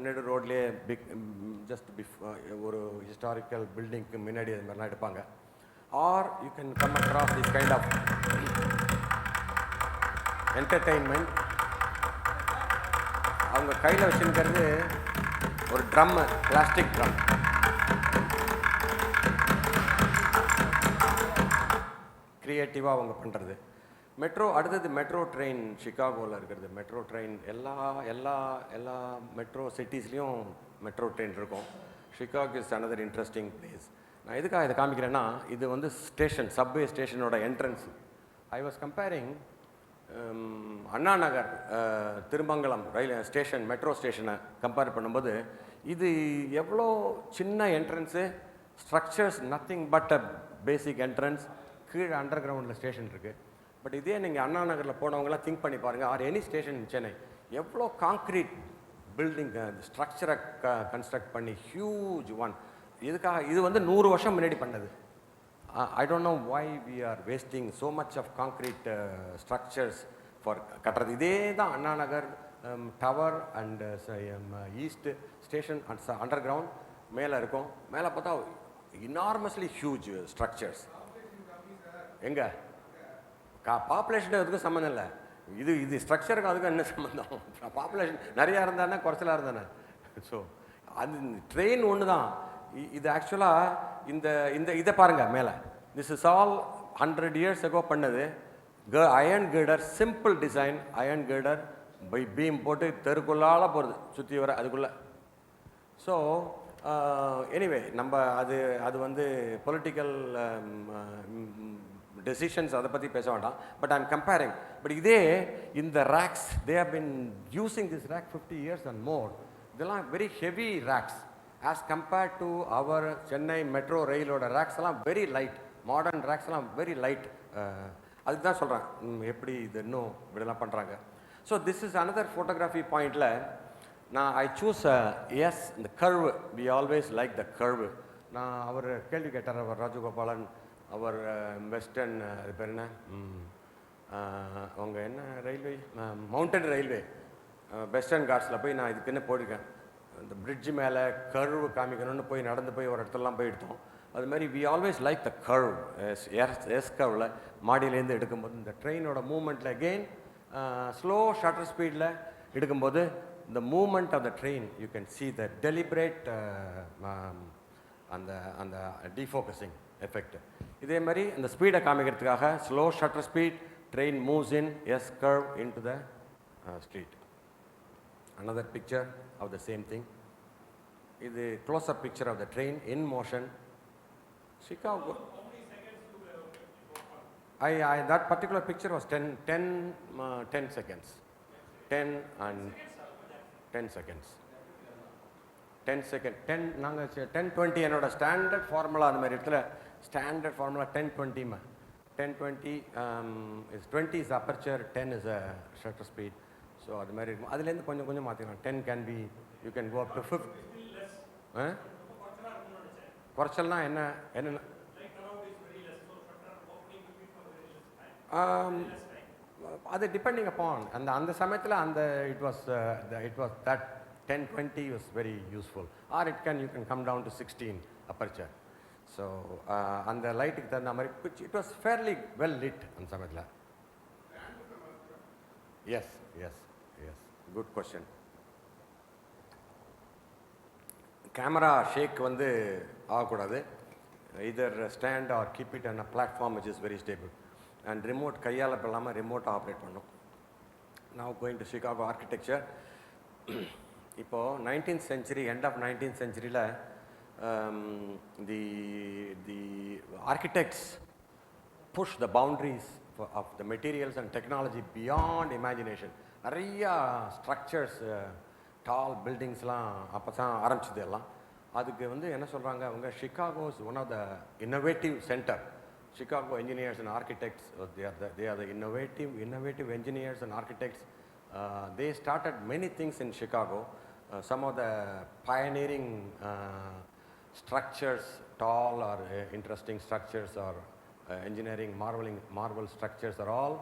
நெடு ரோட்லேயே ஜஸ்ட் ஒரு ஹிஸ்டாரிக்கல் பில்டிங்க்கு முன்னாடி அது மாதிரிலாம் எடுப்பாங்க. Or you can come across this kind of entertainment. அவங்க கையில் வச்சுருக்கிறது ஒரு ட்ரம்மு, பிளாஸ்டிக் ட்ரம். க்ரியேட்டிவாக அவங்க பண்ணுறது. மெட்ரோ, அடுத்தது மெட்ரோ ட்ரெயின் சிகாகோவில் இருக்கிறது. மெட்ரோ ட்ரெயின் எல்லா எல்லா எல்லா மெட்ரோ சிட்டிஸ்லேயும் மெட்ரோ ட்ரெயின் இருக்கும். Chicago is another interesting place. நான் எதுக்காக இதை காமிக்கிறேன்னா, இது வந்து ஸ்டேஷன், சப்வே ஸ்டேஷனோட entrance. I was comparing Anna Nagar Thirumangalam rail station, metro ஸ்டேஷனை கம்பேர் பண்ணும்போது இது எவ்வளோ சின்ன entrance, structures nothing but a basic entrance. கீழே அண்டர் கிரவுண்டில் ஸ்டேஷன் இருக்குது. பட் இதே நீங்கள் அண்ணா நகரில் போனவங்களாம் திங்க் பண்ணி பாருங்கள், or any station in Chennai, எவ்வளோ காங்க்ரீட் பில்டிங் ஸ்ட்ரக்சரை கன்ஸ்ட்ரக்ட் பண்ணி ஹியூஜ் ஒன். இதுக்காக இது வந்து 100 வருஷம் முன்னாடி பண்ணது. I don't know why we are wasting so much of concrete structures for கட்டுறது. இதே தான் Anna Nagar tower and east station underground மேலே இருக்கும். மேலே பார்த்தா இனார்மஸ்லி ஹியூஜ் ஸ்ட்ரக்சர்ஸ். எங்கே பாப்புலேஷன் அதுக்கும் சம்மந்தம் இல்லை. இது ஸ்ட்ரக்சருக்கு அதுக்கும் என்ன சம்மந்தம்? பாப்புலேஷன் நிறையா இருந்தானே குறைச்சலாக இருந்தானே. ஸோ அது ட்ரெயின் ஒன்று தான். இது ஆக்சுவலாக இந்த இதை பாருங்கள் மேலே. This is all 100 years ago பண்ணது. Iron girder, simple design iron girder, by beam போட்டு தெருக்குள்ளால் போகிறது சுற்றி வர அதுக்குள்ளே. ஸோ எனிவே நம்ம அது வந்து பொலிட்டிக்கல் டெசிஷன்ஸ், அதை பற்றி பேச வேண்டாம். But I am comparing. But இதே இந்த racks, they have been using this rack 50 years and more. இதெல்லாம் very heavy racks as compared to our Chennai metro ரயிலோட ரேக்ஸ் எல்லாம் வெரி லைட். மாடர்ன் ரேக்ஸ் எல்லாம் வெரி லைட். அதுக்கு தான் சொல்கிறேன் எப்படி இது இன்னும் இப்படிலாம் பண்ணுறாங்க. So this is another photography பாயிண்டில் நான் ஐ சூஸ் எஸ் இந்த curve. We always like the curve. நான் அவர் கேள்வி கேட்டார், அவர் ராஜகோபாலன், அவர் வெஸ்டர்ன், அது பேர் என்ன, அவங்க என்ன ரயில்வே, மவுண்டன் ரயில்வே வெஸ்டர்ன் காட்ஸில் போய் நான் இதுக்கு என்ன போயிருக்கேன். இந்த பிரிட்ஜு மேலே கர்வு காமிக்கணும்னு போய் நடந்து போய் ஒரு இடத்துலலாம் போய் எடுத்தோம். அது மாதிரி we always like the curve. S கர்வில் மாடியிலேருந்து எடுக்கும்போது இந்த ட்ரெயினோட மூமெண்ட்டில் அகெயின் ஸ்லோ ஷட்டர் ஸ்பீடில் எடுக்கும்போது இந்த movement of the train you can see the deliberate அந்த டிஃபோக்கஸிங் எஃபெக்ட். இதே மாதிரி இந்த ஸ்பீடை காமிக்கிறதுக்காக slow shutter speed, train moves in S curve into the street. Another picture of the same thing. இது close up picture of the train in motion. Chicago. That particular picture was 10 seconds. 10 and 10 seconds. 10 seconds. 10-20 என்னோட standard formula. அந்த மாதிரி இடத்துல standard formula 10-20. 10-20 is 20 is aperture, 10 is a shutter speed. So அது மாதிரி இருக்கும். அதுலேருந்து கொஞ்சம் கொஞ்சம் மாற்றிக்கலாம். 10 can be, you can go up to 50. குறைச்சல்னா என்ன என்னென்ன அது டிபெண்டிங் அப்பான் அந்த சமயத்தில் அந்த it was that 10-20 was very useful. Or you can come down to 16 aperture. So அந்த லைட்டுக்கு தகுந்த மாதிரி it was fairly well lit அந்த சமயத்தில். Yes yes yes good question. Camera shake வந்து ஆகக்கூடாது. Either stand or keep it on a platform which is very stable. And remote கையால் இல்லாமல் ரிமோட்டாக ஆப்ரேட் பண்ணும். Now going to Chicago architecture. இப்போது 19th century, end of 19th centuryல the architects push the boundaries of the materials and technology beyond imagination. நிறையா structures, tall பில்டிங்ஸ்லாம் அப்போ தான் ஆரம்பிச்சது எல்லாம். அதுக்கு வந்து என்ன சொல்கிறாங்க அவங்க, Chicago's one of the innovative centre. Chicago engineers and architects, they are the innovative engineers and architects. They started many things in Chicago. Some of the pioneering structures, tall or interesting structures, or engineering marvel structures are all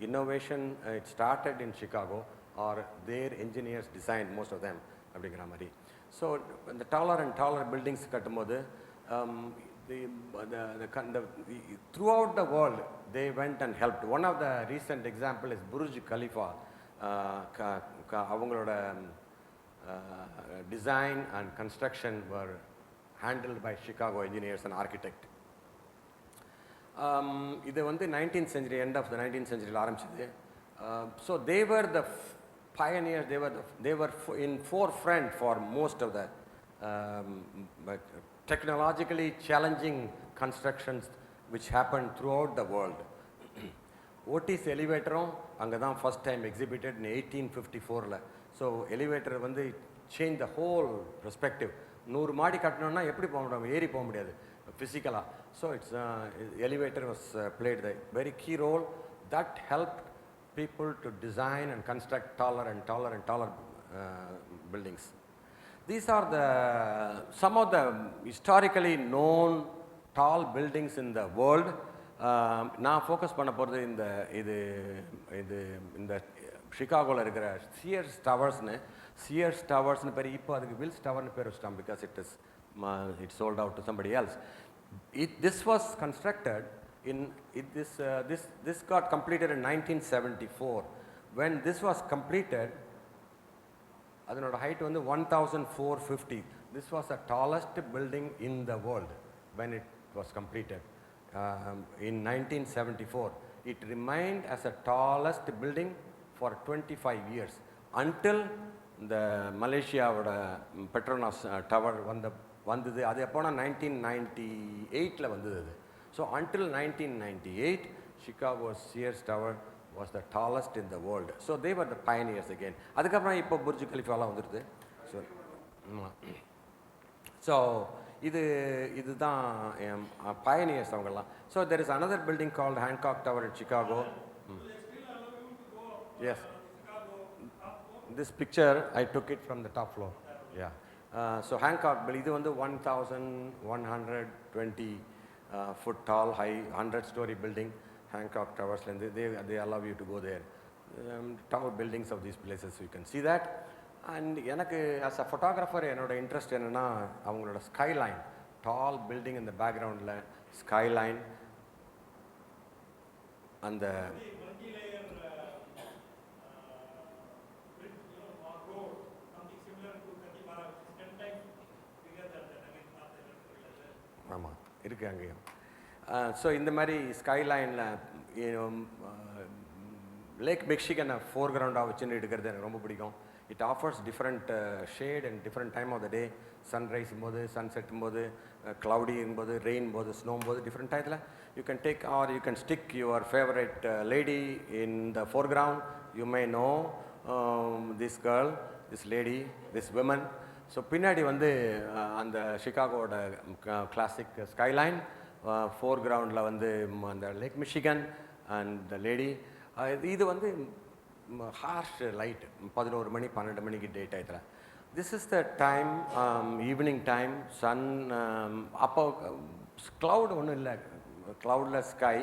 innovation. It started in Chicago, or their engineers designed most of them. அப்படிங்கிற மாதிரி. So இந்த taller and taller buildings கட்டும்போது throughout the world they went and helped. One of the recent example is Burj Khalifa. அவங்களோட design and construction were handled by Chicago engineers and architects. இது வந்து 19th century, end of the 19th century ஆரம்பிச்சது. So they were the pioneers, they were in forefront for most of the technologically challenging constructions which happened throughout the world. Otis elevator அங்கே தான் first time exhibited in 1854. So elevator வந்து change the whole perspective. 100 மாடி கட்டணும்னா எப்படி போக முடியும், ஏறி போக முடியாது ஃபிசிக்கலாக. So it's elevator was played the very key role that helped people to design and construct taller and taller and taller buildings. These are some of the historically known tall buildings in the world. நான் focus பண்ண போகிறது இந்த ஷிகாகோவில் இருக்கிற cheers டவர்ஸ்னு பேர். இப்போ அதுக்கு Willis டவர்னு பேர் வச்சிட்டான், because it sold out to somebody else. This was constructed this got completed in 1974. When this was completed, அதனோட height வந்து 1450. This was the tallest building in the world when it was completed in 1974. It remained as the tallest building for 25 years until the Malaysiaவோட Petronas tower வந்தது. அது எப்போனா 1998 வந்தது அது. So until 1998 Chicago Sears Tower was the tallest in the world. So they were the pioneers again. அதுக்கப்புறம் இப்போ Burj கலிஃபாலாம் வந்துடுது. So இதுதான் pioneers அவங்கெல்லாம். So there is another building called Hancock Tower in Chicago. Yes. This picture I took it from the top floor. Yeah. So Hancock building, இது வந்து 1120 foot tall, high 100-story building. Hancock Towers, they allow you to go there. Tall buildings of these places, you can see that. And எனக்கு as a photographer என்னோட interest என்னன்னா அவங்களோட skyline, டால் building இந்த பேக்ரவுண்டில் skyline, அந்த ஆமாம் இருக்குது அங்கேயும். ஸோ இந்த மாதிரி ஸ்கைலைனில் லேக் மெக்சிகனை ஃபோர் கிரவுண்டாக வச்சுன்னு எடுக்கிறது எனக்கு ரொம்ப பிடிக்கும். It offers different shade and different time of the day. சன்ரைஸும் போது, சன்செட்டும் போது, க்ளவுடியும் போது, ரெயின் போது, ஸ்னோவும் போது, டிஃப்ரெண்ட் டயத்தில் you can take or you can stick your favourite lady in the foreground. You may know this girl, this lady, this women. So பின்னாடி வந்து அந்த ஷிகாகோட கிளாசிக் ஸ்கைலைன், ஃபோர் கிரவுண்டில் வந்து அந்த lake Michigan and the lady. இது வந்து harsh light 11 மணி 12 மணிக்கு day டயத்தில். This is the time, evening time, sun. அப்போ க்ளவுட் ஒன்றும் இல்லை, க்ளவுட்லெஸ் ஸ்கை,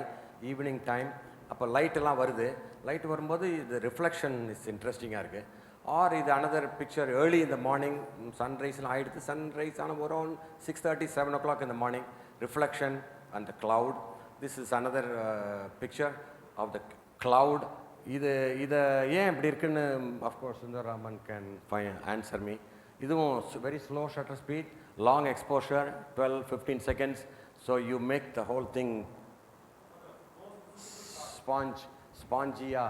ஈவினிங் டைம். அப்போ லைட்டெல்லாம் வருது. லைட் வரும்போது இது ரிஃப்ளெக்ஷன் இஸ் இன்ட்ரெஸ்டிங்காக இருக்குது. ஆர் இது அனதர் பிக்சர் ஏர்லி இந்த மார்னிங், சன்ரைஸ்லாம் ஆகிடுது. சன்ரைஸ் ஆனால் around 6:30, 7 o'clock in the morning, reflection and the cloud. This is another picture of the cloud. இதை ஏன் இப்படி இருக்குன்னு of course Sundararaman can answer me. இதுவும் very slow shutter speed, long exposure, 12-15 seconds. So you make the whole thing ஸ்பாஞ்சியா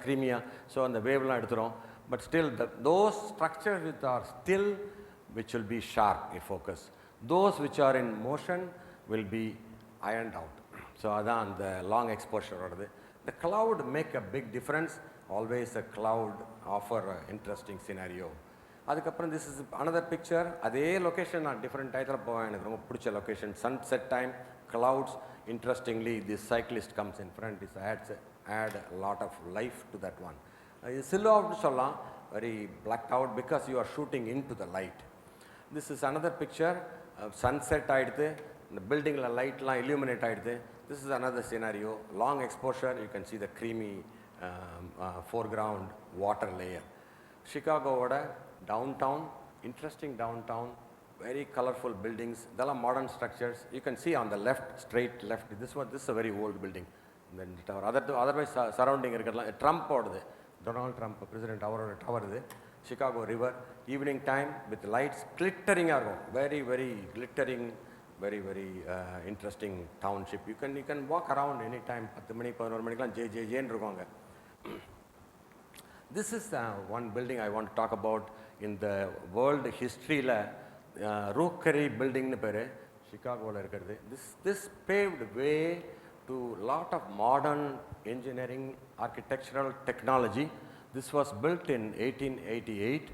க்ரீமியா. So அந்த வேவ்லாம் எடுத்துரும். But still those structures which are still, which will be sharp in focus. Those which are in motion will be ironed out. So அதான் அந்த long exposure வருது. The cloud make a big difference. Always a cloud offer an interesting scenario. அதுக்கப்புறம் this is another picture. அதே location நான் different டயத்தில் போவேன். எனக்கு ரொம்ப பிடிச்ச location, sunset time, clouds. Interestingly, this cyclist comes in front. It add a lot of life to that one. இது silhouette சொல்லலாம், very blacked out because you are shooting into the light. This is another picture. Sunset ஆயிடுது, இந்த பில்டிங்கில் லைட்லாம் illuminate ஆயிடுது. This is another scenario, long exposure. You can see the creamy foreground water layer. Chicagoவோட downtown, interesting downtown, very colorful buildings. இதெல்லாம் modern structures. You can see on the left, straight left, this is a very old building. Then tower, otherwise surrounding இருக்கிறதுலாம் ட்ரம்ப்போடது, Donald Trump president, அவரோட tower இது. Chicago river, evening time with lights கிளிட்டரிங்காக இருக்கும். Very very glittering, very very interesting township. You can walk around any time. 10 மணி 11 மணிக்கெலாம் ஜேன்னு இருக்கும் அங்கே. This is one building I want to talk about in the world historyல ரூக்கரி பில்டிங்னு பேர், சிகாகோவில் இருக்கிறது. This paved way to lot of modern engineering, architectural technology. This was built in 1888.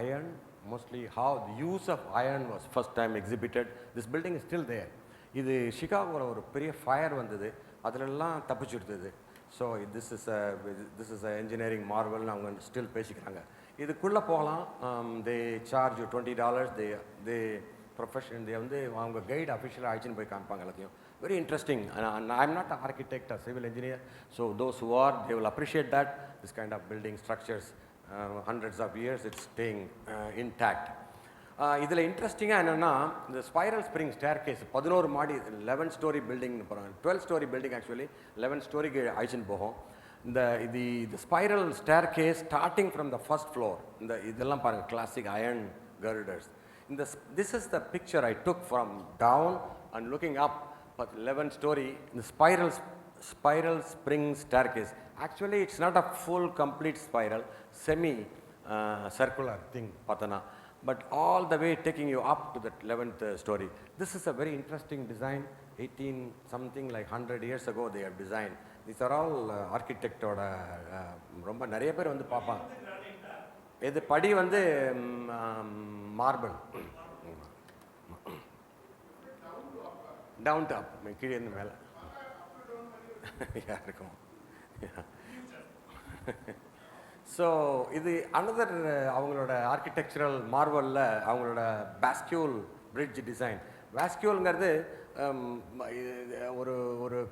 Iron, mostly how the use of iron was first time exhibited. This building is still there. இது சிகாகோவில் ஒரு பெரிய fire வந்தது, அதிலெல்லாம் தப்பிச்சுடுது. So this is a engineering marvel. அவங்க still பேசிக்கிறாங்க. இதுக்குள்ளே போகலாம். they charge you $20. they profession, they வந்து அவங்க கைடு அஃபிஷியலாக ஆயிடுச்சுன்னு போய் காமிப்பாங்க எல்லாத்தையும். Very interesting. And I'm not an architect or civil engineer, so those who are, they will appreciate that. This kind of building structures, hundreds of years, it's staying intact. இதில் இன்ட்ரெஸ்டிங்காக என்னென்னா, இந்த ஸ்பைரல் ஸ்ப்ரிங் ஸ்டேர் கேஸ் 11 மாடி 11 story பில்டிங்னு போகிறாங்க. 12 story building actually 11 ஸ்டோரிக்கு அழிச்சுன்னு போகும். இந்த spiral staircase starting from the first floor. இதெல்லாம் பாருங்கள், classic iron girders. This is the picture I took from down and looking up, but 11 story, the spiral spring staircase. Actually it's not a full complete spiral, semi circular thing patana, but all the way taking you up to the 11th story. This is a very interesting design. 18 something like 100 years ago they have designed. These are all architect oda ரொம்ப நிறைய பேர் வந்து பார்ப்பாங்க. இது படி வந்து marble, down to up, கீழே இருந்து மேலே இருக்கும். ஸோ இது அனதர் அவங்களோட ஆர்கிடெக்சரல் மார்வலில் அவங்களோட பாஸ்கியூல் பிரிட்ஜ் டிசைன். பாஸ்கியூல்ங்கிறது ஒரு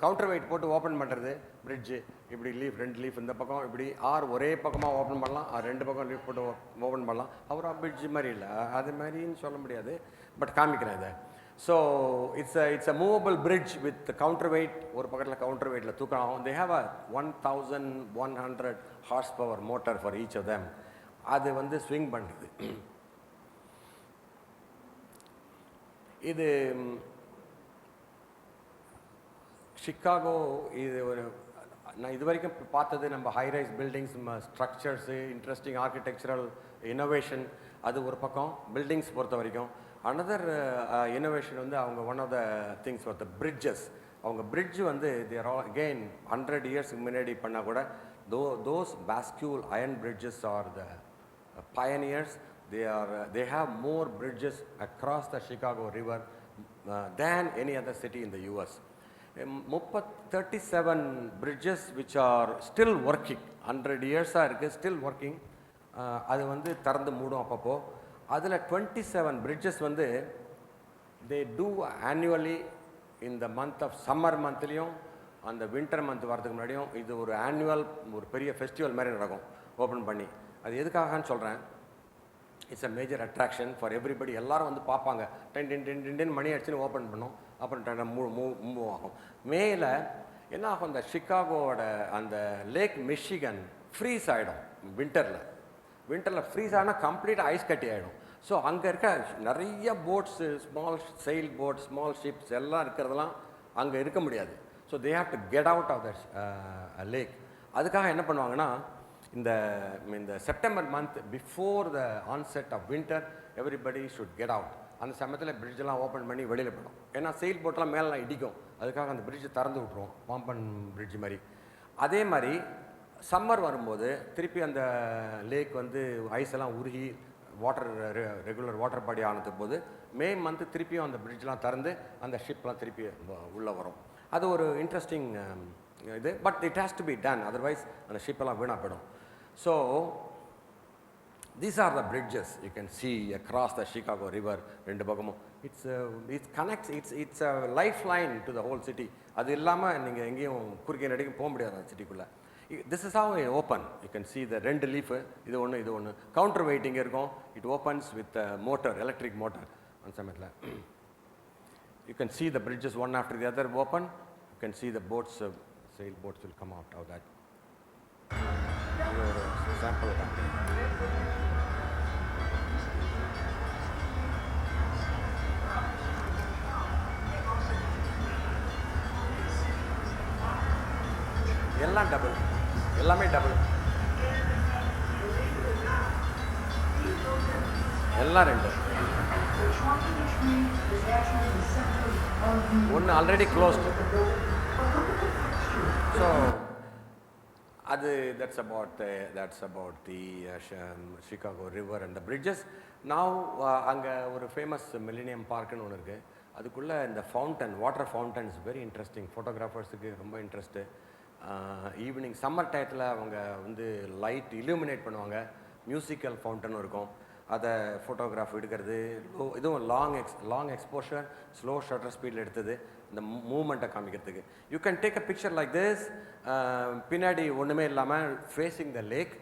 கவுண்டர் வெயிட் போட்டு ஓப்பன் பண்ணுறது பிரிட்ஜு. இப்படி லீஃப் 2 லீஃப் இந்த பக்கம் இப்படி, ஆர் ஒரே பக்கமாக ஓப்பன் பண்ணலாம், 2 பக்கம் லீஃப் போட்டு ஓப்பன் பண்ணலாம். அவரா பிரிட்ஜ் மாதிரி இல்லை, அது மாதிரின்னு சொல்ல முடியாது, பட் காமிக்கிறேன் இதை. So it's a movable bridge with counter weight. ஒரு பக்கத்தில் கவுண்டர் வெயிட்டில் தூக்கம். They have a 1100 horse power motor for each of them. அது வந்து ஸ்விங் பண்ணுறது. இது சிகாகோ. இது ஒரு நான் இது வரைக்கும் பார்த்தது நம்ம high-rise buildings, structures, interesting architectural innovation, அது ஒரு பக்கம் பில்டிங்ஸ் பொறுத்த வரைக்கும். அனதர் இனோவேஷன் வந்து அவங்க one of the things for the bridges. அவங்க பிரிட்ஜ் வந்து தேர் ஆல் அகெயின் 100 இயர்ஸ்க்கு முன்னாடி பண்ணால் கூட those bascule iron bridges are the pioneers. They have more bridges across the Chicago River than any other city in the US. 37 bridges which are still working. 100 years-ஆக இருக்குது, still working. அது வந்து திறந்து மூடும் அப்பப்போ. அதில் 27 bridges வந்து they do annually in the month of summer monthலையும் அந்த winter month வரதுக்கு முன்னாடியும். இது ஒரு ஆனுவல், ஒரு பெரிய ஃபெஸ்டிவல் மாதிரி நடக்கும் ஓப்பன் பண்ணி. அது எதுக்காகன்னு சொல்கிறேன். It's a major attraction for everybody. எல்லாரும் வந்து பார்ப்பாங்க. 10 மணி அடிச்சுன்னு ஓப்பன் பண்ணோம், அப்புறம் மூவ் ஆகும். மேலே என்ன ஆகும், இந்த சிகாகோவோட அந்த லேக் மிஷிகன் ஃப்ரீஸ் ஆகிடும் வின்டரில் ஃப்ரீஸ் ஆனால் கம்ப்ளீட்டாக ஐஸ் கட்டி ஆகிடும். ஸோ அங்கே இருக்க நிறைய boats, small sail boat, small ships எல்லாம் இருக்கிறதெல்லாம் அங்கே இருக்க முடியாது. So they have to get out of the lake. அதுக்காக என்ன பண்ணுவாங்கன்னா, இந்த September month before the onset of winter everybody should get out. அந்த சமயத்தில் பிரிட்ஜெல்லாம் ஓப்பன் பண்ணி வெளியில் போயிடும். ஏன்னா செயில் போட்டெல்லாம் மேலாம் இடிக்கும், அதுக்காக அந்த பிரிட்ஜை திறந்து விட்ருவோம், பாம்பன் பிரிட்ஜ் மாதிரி. அதே மாதிரி சம்மர் வரும்போது திருப்பி அந்த லேக் வந்து ஐஸ் எல்லாம் உருகி வாட்டர் ரெகுலர் வாட்டர் பாடி ஆனதுக்கு போது மே மந்த்து திருப்பியும் அந்த பிரிட்ஜெலாம் திறந்து அந்த ஷிப்லாம் திருப்பி உள்ளே வரும். அது ஒரு இன்ட்ரெஸ்டிங் இது. But it has to be done, otherwise அந்த ஷிப்பெல்லாம் வீணாக போயிடும். So these are the bridges you can see across the Chicago River. 2 பக்கமும் it connects, it's a lifeline to the whole city. அது இல்லாமல் நீங்கள் எங்கேயும் குறுக்கே நடிக்கும் போக முடியாது அந்த சிட்டிக்குள்ளே. This is how I open. You can see the ரெண்டு லீஃபு, இது ஒன்று கவுண்டர் வெயிட்டிங் இருக்கும். It opens with a motor, electric motor on சமயத்தில். You can see the bridges one after the other open. You can see the boats, sail boats will come out of that. இது ஒரு sample காட்டுறேன். எல்லாம் double, எல்லாமே double, எல்லாம் ரெண்டு. ஒன்று already closed. So அது that's about the Chicago river and the bridges. Now அங்கே ஒரு ஃபேமஸ் மில்லேனியம் பார்க்குன்னு ஒன்று இருக்குது. அதுக்குள்ளே இந்த fountain, water fountain is very interesting. ஃபோட்டோகிராஃபர்ஸுக்கு ரொம்ப இன்ட்ரெஸ்ட்டு. ஈவினிங் சம்மர் டயத்தில் அவங்க வந்து லைட் இல்யூமினேட் பண்ணுவாங்க. மியூசிக்கல் ஃபவுண்டனும் இருக்கும். அதை ஃபோட்டோகிராஃப் எடுக்கிறது, இதுவும் லாங் எக்ஸ்போஷர், ஸ்லோ ஷட்டர் ஸ்பீடில் எடுத்தது, இந்த மூமெண்ட்டை காமிக்கிறதுக்கு. You can take a picture like this, பின்னாடி ஒன்றுமே இல்லாமல் facing the lake,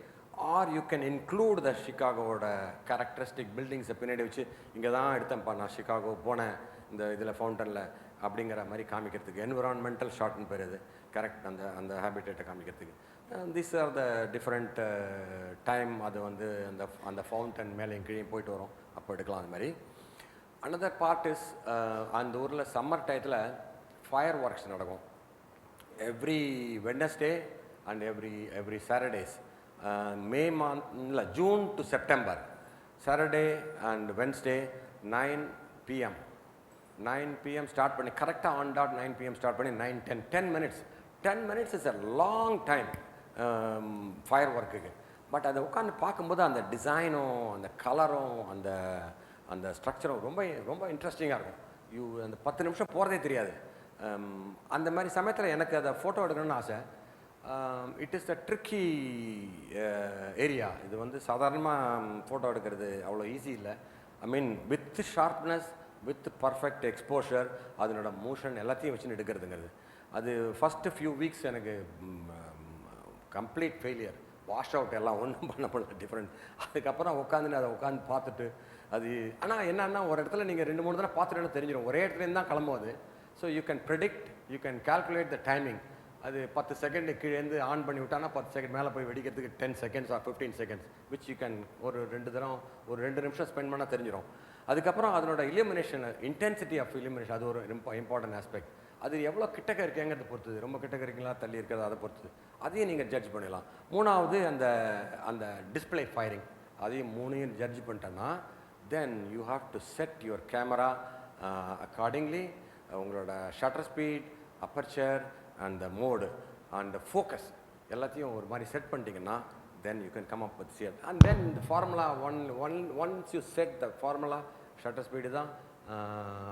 or you can include the ஷிகாகோட கேரக்டரிஸ்டிக் பில்டிங்ஸை பின்னாடி வச்சு, இங்கே தான் எடுத்தேன்ப்பா நான் ஷிகாகோ போனேன் இந்த இதில் ஃபவுண்டனில் அப்படிங்கிற மாதிரி காமிக்கிறதுக்கு. என்விரான்மெண்டல் ஷாட்னு பேர் அது, கரெக்ட், அந்த ஹேபிட்டேட்டை காமிக்கிறதுக்கு. These are the different time. அது வந்து அந்த ஃபவுண்டன் மேலே கீழே போயிட்டு வரும், அப்போ எடுக்கலாம் அது மாதிரி. அனதர் பார்ட் இஸ், அந்த ஊரில் சம்மர் டயத்தில் ஃபயர் ஒர்க்ஸ் நடக்கும். Every Wednesday and every Saturdays. May month June to September, Saturday and Wednesday 9 PM 9 PM start பண்ணி கரெக்டாக ஆன் டாட் 9 PM ஸ்டார்ட் பண்ணி 10 minutes. 10 minutes is a long time fire ஒர்க்குக்கு. But அதை உட்காந்து பார்க்கும்போது அந்த டிசைனும் அந்த கலரும் அந்த ஸ்ட்ரக்சரும் ரொம்ப இன்ட்ரெஸ்டிங்காக இருக்கும். அந்த 10 நிமிஷம் போகிறதே தெரியாது. அந்த மாதிரி சமயத்தில் எனக்கு அதை ஃபோட்டோ எடுக்கணும்னு ஆசை. It is the tricky area. இது வந்து சாதாரணமாக ஃபோட்டோ எடுக்கிறது அவ்வளோ ஈஸி இல்லை. I mean with sharpness, with perfect exposure, அதனோட மோஷன் எல்லாத்தையும் வச்சுன்னு எடுக்கிறதுங்கிறது. அது ஃபஸ்ட்டு ஃபியூ வீக்ஸ் எனக்கு கம்ப்ளீட் ஃபெயிலியர், வாஷ் அவுட், எல்லாம் ஒன்றும் பண்ண டிஃப்ரெண்ட். அதுக்கப்புறம் அதை உட்காந்து பார்த்துட்டு அது. ஆனால் என்னன்னா, ஒரு இடத்துல நீங்கள் 2-3 தடவை பார்த்துட்டு தெரிஞ்சிடும், ஒரே இடத்துலேருந்து தான் கிளம்புவது. So you can predict, you can calculate the timing. அது 10 செகண்டு கீழேருந்து ஆன் பண்ணி விட்டானா 10 செகண்ட் மேலே போய் வெடிக்கிறதுக்கு 10 seconds or 15 seconds, which you can ஒரு 2 நிமிஷம் ஸ்பெண்ட் பண்ணால் தெரிஞ்சிடும். அதுக்கப்புறம் அதனோட இலுமினேஷன், இன்டென்சிட்டி ஆஃப் இலுமினேஷன், அது ஒரு இம்பார்ட்டன்ட் ஆஸ்பெக்ட். அது எவ்வளோ கிட்டக்க இருக்கேங்கிறத பொறுத்தது, ரொம்ப கிட்டக்க இருக்கீங்களா தள்ளி இருக்கிறது அதை பொறுத்து, அதையும் நீங்கள் ஜட்ஜ் பண்ணிடலாம். மூணாவது அந்த டிஸ்பிளே ஃபயரிங், அதையும் 3ஐயும் ஜட்ஜ் பண்ணிட்டேன்னா then you have to set your camera accordingly. உங்களோட shutter speed, aperture and the mode and focus எல்லாத்தையும் ஒரு மாதிரி செட் பண்ணிட்டீங்கன்னா then you can come up with CF. And then the formula, once you set the formula, shutter speed தான்,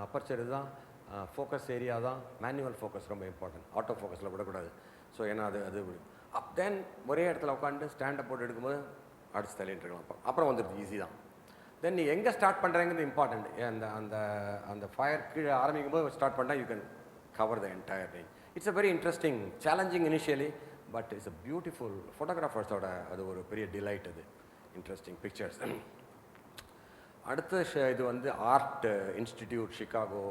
aperture தான், focus area தான், manual focus ரொம்ப important, auto ஃபோக்கஸில் விடக்கூடாது. So ஏன்னா அது தென் ஒரே இடத்துல உட்காந்து ஸ்டாண்டப் போட்டு எடுக்கும்போது அடுத்து தள்ளிட்டு இருக்கலாம். அப்புறம் வந்துடுது, ஈஸி தான். தென் நீ எங்கே ஸ்டார்ட் பண்ணுறேங்கிறது இம்பார்ட்டண்ட். அந்த ஃபயர் கீழே ஆரம்பிக்கும் போது ஸ்டார்ட் பண்ணால் you can cover the entire thing. It's a very interesting, challenging initially, but it's a beautiful. ஃபோட்டோகிராஃபர்ஸோட அது ஒரு பெரிய டிலைட், அது இன்ட்ரெஸ்டிங் பிக்சர்ஸ். அடுத்த இது வந்து art institute Chicago.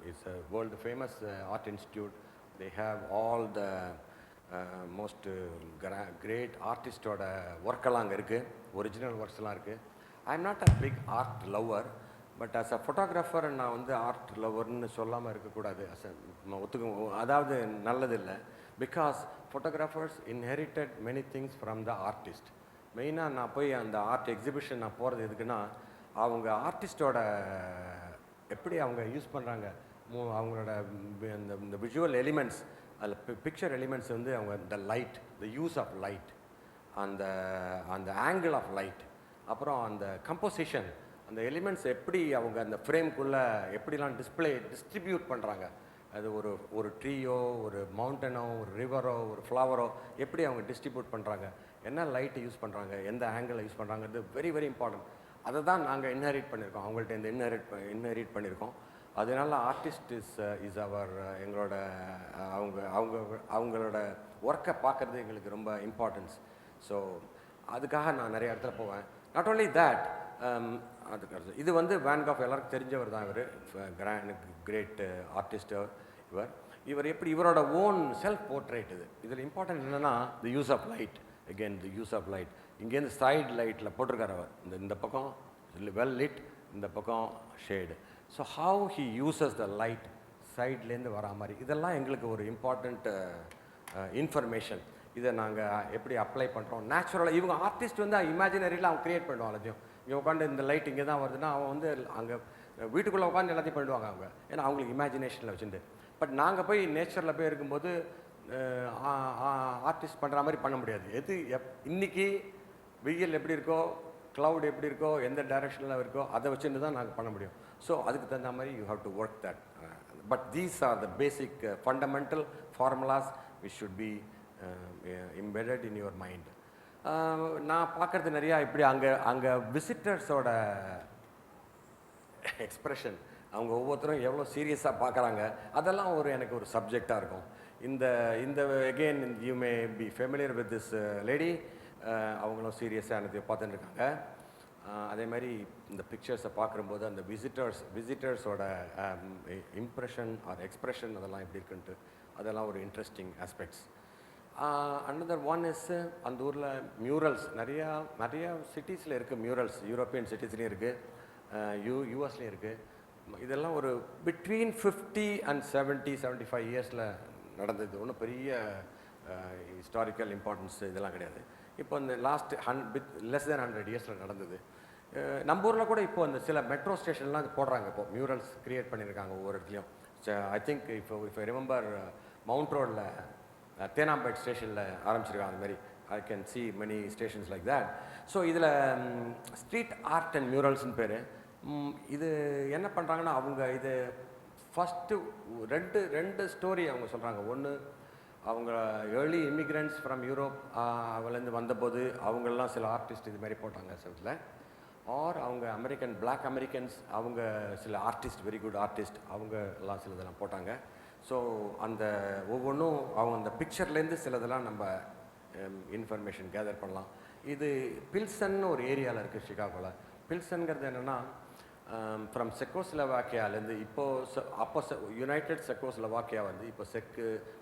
It's a world famous art institute. They have all the most great ஆர்டிஸ்டோட ஒர்க்கெல்லாம் அங்கே இருக்குது, ஒரிஜினல் ஒர்க்ஸ்லாம் இருக்குது. I am not a big art lover, but as a photographer நான் வந்து ஆர்ட் லவ்வர்னு சொல்லாமல் இருக்கக்கூடாது. அதாவது நல்லதில்லை. Because photographers inherited many things from the artist. மெயினாக நான் போய் அந்த ஆர்ட் எக்ஸிபிஷன் நான் போகிறது எதுக்குன்னா, அவங்க ஆர்டிஸ்டோட எப்படி அவங்க யூஸ் பண்ணுறாங்க, அவங்களோட இந்த விஷுவல் எலிமெண்ட்ஸ், அதில் பிக்சர் எலிமெண்ட்ஸ் வந்து அவங்க the light, the use of light, அந்த ஆங்கிள் ஆஃப் லைட், அப்புறம் அந்த கம்போசிஷன், அந்த எலிமெண்ட்ஸ் எப்படி அவங்க அந்த ஃப்ரேம்குள்ளே எப்படிலாம் டிஸ்ட்ரிபியூட் பண்ணுறாங்க. அது ஒரு ட்ரீயோ, ஒரு மவுண்டனோ, ஒரு ரிவரோ, ஒரு ஃப்ளவரோ எப்படி அவங்க டிஸ்ட்ரிபியூட் பண்ணுறாங்க, என்ன லைட்டு யூஸ் பண்ணுறாங்க, எந்த ஆங்கிளில் யூஸ் பண்ணுறாங்கிறது வெரி வெரி இம்பார்ட்டன்ட். அதை தான் நாங்கள் இன்ஹெரிட் பண்ணியிருக்கோம், அவங்கள்ட்ட இந்த இன்ஹெரிட் பண்ணியிருக்கோம். அதனால ஆர்டிஸ்ட் இஸ் அவர் எங்களோட அவங்களோட ஒர்க்கை பார்க்குறது எங்களுக்கு ரொம்ப இம்பார்ட்டன்ஸ். ஸோ அதுக்காக நான் நிறைய இடத்துல போவேன். நாட் ஓன்லி தேட், அதுக்கு இது வந்து வேன் காஃப் எல்லாருக்கும் தெரிஞ்சவர் தான். இவர் கிரேட் ஆர்டிஸ்ட். இவர் எப்படி இவரோட ஓன் செல்ஃப் போர்ட்ரேட் இதில் இம்பார்ட்டன்ட் என்னென்னா the use of light. Again the use of light. இங்கேருந்து சைட் லைட்டில் போட்டிருக்கார் அவர். இந்த பக்கம் வெல் லிட், இந்த பக்கம் shade. So how he uses the light சைட்லேருந்து வரா மாதிரி இதெல்லாம் எங்களுக்கு ஒரு இம்பார்ட்டண்ட் இன்ஃபர்மேஷன். இதை நாங்கள் எப்படி அப்ளை பண்ணுறோம் நேச்சுரலாக. இவங்க ஆர்டிஸ்ட் வந்து இமேஜினரியில் அவன் க்ரியேட் பண்ணுவான் எல்லாத்தையும். இங்கே உட்காந்து இந்த லைட் இங்கே தான் வருதுன்னா அவன் வந்து அங்கே வீட்டுக்குள்ளே உட்காந்து எல்லாத்தையும் பண்ணிடுவாங்க அவங்க, ஏன்னா அவங்களுக்கு இமேஜினேஷனில் வச்சுட்டு. பட் நாங்கள் போய் நேச்சரில் போய் இருக்கும்போது ஆர்டிஸ்ட் பண்ணுற மாதிரி பண்ண முடியாது. இன்றைக்கி வெயில் எப்படி இருக்கோ, க்ளவுட் எப்படி இருக்கோ, எந்த டைரெக்ஷனில் இருக்கோ அதை வச்சுட்டு தான் நாங்கள் பண்ண முடியும். ஸோ அதுக்கு தகுந்த மாதிரி you have to work that. But these are the basic fundamental formulas which should be embedded in your mind. நான் பார்க்குறது நிறையா இப்படி அங்கே விசிட்டர்ஸோட எக்ஸ்ப்ரெஷன், அவங்க ஒவ்வொருத்தரும் எவ்வளோ சீரியஸாக பார்க்குறாங்க, அதெல்லாம் எனக்கு ஒரு சப்ஜெக்டாக இருக்கும். இந்த again you may be familiar with this lady. அவங்களும் சீரியஸாக எனக்கு பார்த்துட்டு இருக்காங்க. அதே மாதிரி இந்த பிக்சர்ஸை பார்க்கும்போது அந்த விசிட்டர்ஸோட இம்ப்ரெஷன் ஆர் எக்ஸ்ப்ரெஷன் அதெல்லாம் எப்படி இருக்குன்ட்டு அதெல்லாம் ஒரு interesting aspects. Another one is அந்த ஊரில் மியூரல்ஸ் நிறையா சிட்டிஸில் இருக்குது. மியூரல்ஸ் யூரோப்பியன் சிட்டிஸ்லேயும் இருக்குது, யூஎஸ்லேயும் இருக்குது. இதெல்லாம் ஒரு பிட்வீன் 50 and 75 இயர்ஸில் நடந்தது. ஒன்றும் பெரிய ஹிஸ்டாரிக்கல் இம்பார்ட்டன்ஸ் இதெல்லாம் கிடையாது. இப்போ இந்த லாஸ்ட் லெஸ் தென் 100 இயர்ஸில் நடந்தது. நம்ம ஊரில் கூட இப்போ அந்த சில மெட்ரோ ஸ்டேஷன்லாம் போடுறாங்க. இப்போ மியூரல்ஸ் க்ரியேட் பண்ணியிருக்காங்க ஒவ்வொரு இடத்துலையும். I think if I remember mount ரோடில் தேனாம்பேட் ஸ்டேஷனில் ஆரம்பிச்சிருக்காங்க. அந்த மாதிரி I can see many stations like that. So இதில் ஸ்ட்ரீட் ஆர்ட் அண்ட் மியூரல்ஸ்னு பேர். இது என்ன பண்ணுறாங்கன்னா அவங்க இது ஃபஸ்ட்டு ரெண்டு ஸ்டோரி அவங்க சொல்கிறாங்க. ஒன்று அவங்க ஏர்லி இமிக்ரெண்ட்ஸ் ஃப்ரம் யூரோப் அவலேருந்து வந்தபோது அவங்களெலாம் சில ஆர்டிஸ்ட் இது மாதிரி போட்டாங்க சிலத்தில். ஆர் அவங்க பிளாக் அமெரிக்கன்ஸ் அவங்க சில ஆர்டிஸ்ட், வெரி குட் ஆர்டிஸ்ட், அவங்க எல்லாம் சிலதெல்லாம் போட்டாங்க. ஸோ அந்த ஒவ்வொன்றும் அவங்க அந்த பிக்சர்லேருந்து சிலதெல்லாம் நம்ம இன்ஃபர்மேஷன் கேதர் பண்ணலாம். இது பில்சன்னு ஒரு ஏரியாவில் இருக்குது சிகாகோவில். பில்சன்கிறது என்னென்னா ஃப்ரம் செக்கோஸ்லோவாக்கியாலேருந்து அப்போ யுனைடெட் செக்கோஸ்லோவாக்கியா வந்து இப்போ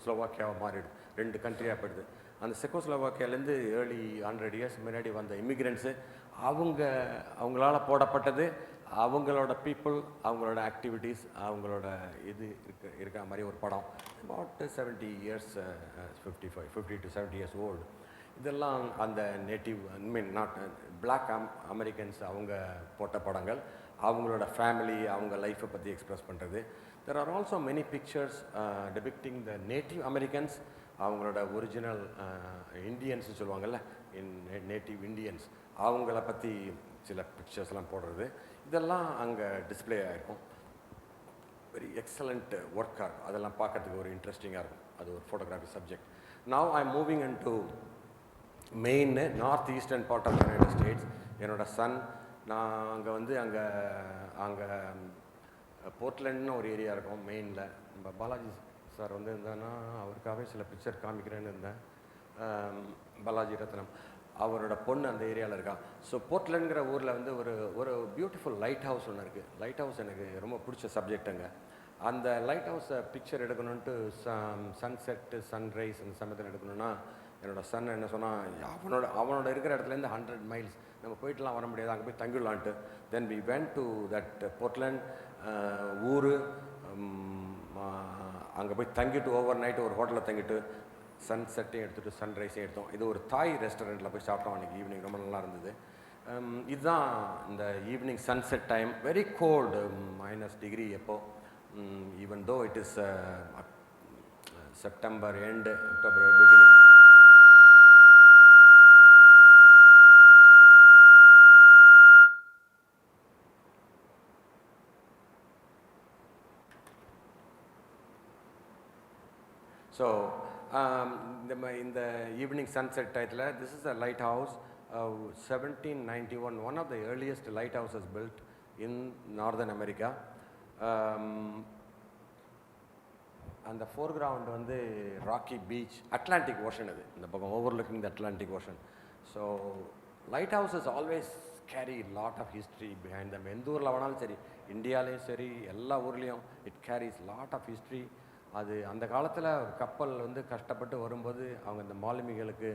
ஸ்லோவாக்கியாவை மாறிடுது, 2 கண்ட்ரியாக போயிடுது. அந்த செக்கோஸ்லோவாக்கியாலேருந்து ஏர்லி 100 இயர்ஸ் முன்னாடி வந்த இமிக்ரெண்ட்ஸு அவங்களால போடப்பட்டது, அவங்களோட பீப்புள், அவங்களோட ஆக்டிவிட்டீஸ், அவங்களோட இது இருக்கிற மாதிரி ஒரு படம். About 70 years 50 to 70 years old. இதெல்லாம் அந்த நேட்டிவ் நாட் பிளாக் அமெரிக்கன்ஸ் அவங்க போட்ட படங்கள், அவங்களோட ஃபேமிலி, அவங்க லைஃப்பை பற்றி எக்ஸ்ப்ரெஸ் பண்ணுறது. There are also many pictures டெபிக்டிங் the native Americans, அவங்களோட ஒரிஜினல் இண்டியன்ஸ்னு சொல்லுவாங்கள்ல, நேட்டிவ் இண்டியன்ஸ், அவங்கள பற்றி சில பிக்சர்ஸ்லாம் போடுறது. இதெல்லாம் அங்கே டிஸ்பிளே ஆகிருக்கும். வெரி எக்ஸலண்ட் ஒர்க்காக அதெல்லாம் பார்க்கறதுக்கு ஒரு இன்ட்ரெஸ்டிங்காக இருக்கும். அது ஒரு photography subject. Now I am moving into main north eastern part of United States. என்னோடய சன், நான் அங்கே போர்ட்லேண்ட்னு ஒரு ஏரியா இருக்கும் மெயினில். நம்ம பாலாஜி சார் வந்து இருந்தான்னா அவருக்காகவே சில பிக்சர் காமிக்கிறேன்னு இருந்தேன். பாலாஜி ரத்னம், அவரோட பொண்ணு அந்த ஏரியாவில் இருக்கா. ஸோ போர்ட்லேண்டுங்கிற ஊரில் வந்து ஒரு பியூட்டிஃபுல் லைட் ஹவுஸ் ஒன்று இருக்குது. லைட் ஹவுஸ் எனக்கு ரொம்ப பிடிச்ச சப்ஜெக்ட்டுங்க. அந்த லைட் ஹவுஸை பிக்சர் எடுக்கணுன்ட்டு சன்செட்டு சன்ரைஸ் அந்த சமயத்தில் எடுக்கணுன்னா என்னோடய சன் என்ன சொன்னால், அவனோட இருக்கிற இடத்துலேருந்து 100 மைல்ஸ் நம்ம போயிட்டுலாம் வர முடியாது, அங்கே போய் தங்கிடலான்ட்டு. Then we went to that Portland ஊர். அங்கே போய் தங்கிட்டு ஓவர் நைட்டு ஒரு ஹோட்டலில் தங்கிட்டு சன்செட்டையும் எடுத்துகிட்டு சன்ரைஸையும் எடுத்தோம். இது ஒரு தாய் ரெஸ்டாரண்ட்டில் போய் சாப்பிட்டோம் அன்றைக்கி ஈவினிங், ரொம்ப நல்லா இருந்தது. இதுதான் இந்த evening sunset time. Very cold, -degree எப்போ, even though it is September end October beginning. So இந்த ஈவினிங் சன்செட் டயத்தில் this is a lighthouse. 1791, one of the earliest lighthouses built in northern America. அந்த foreground வந்து rocky beach, Atlantic ocean. அது இந்த பக்கம் overlooking the Atlantic ocean. So lighthouses always carry lot of history behind them. எந்த ஊரில் வேணாலும் சரி, இந்தியாலேயும் சரி, எல்லா ஊர்லேயும் it carries lot of history. அது அந்த காலத்தில் கப்பல் வந்து கஷ்டப்பட்டு வரும்போது அவங்க இந்த மாலுமிகளுக்கு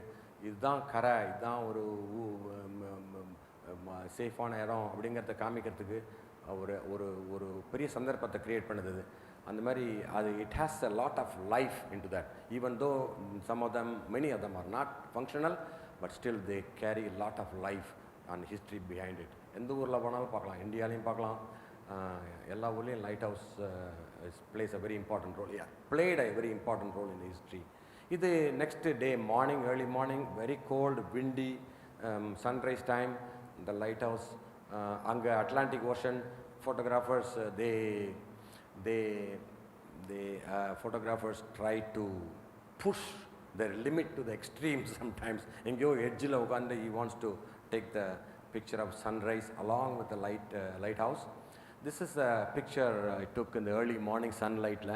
இதுதான் கரை, இதுதான் ஒரு சேஃபான இடம் அப்படிங்கிறத காமிக்கிறதுக்கு ஒரு ஒரு ஒரு பெரிய சந்தர்ப்பத்தை க்ரியேட் பண்ணுது. அந்த மாதிரி அது it has a lot of life into that. Even though some of them, many of them are not functional, but still they carry lot of life and history behind it. எந்த ஊரில் போனாலும் பார்க்கலாம், இந்தியாலையும் பார்க்கலாம், எல்லா ஊர்லேயும் lighthouse plays a very important role. Played a very important role in history. இது next day morning, early morning, very cold, windy, sunrise time, இந்த லைட் ஹவுஸ் அங்கே Atlantic ocean. photographers photographers try to push their limit to the extreme sometimes. எங்கேயோ எட்ஜில் உட்காந்து he wants to take the picture of sunrise along with the lighthouse. This is a picture I took in the early morning sunlightல.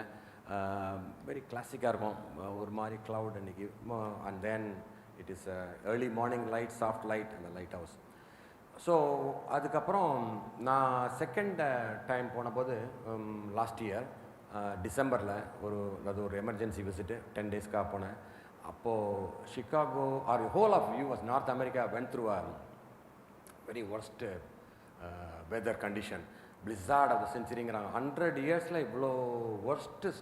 Very கிளாசிக்காக இருக்கும், ஒரு மாதிரி cloud அன்றைக்கி, and then it is early morning light, soft light and the lighthouse. So அதுக்கப்புறம் நான் second time போனபோது last year டிசம்பரில் ஒரு எமர்ஜென்சி விசிட்டு 10 டேஸ்க்காக போனேன். அப்போது Chicago or whole of US, North America went through a very worst weather condition. Blizzard of the செஞ்சுரிங்கிறாங்க. 100 இயர்ஸில் இவ்வளோ ஒர்ஸ்ட்டு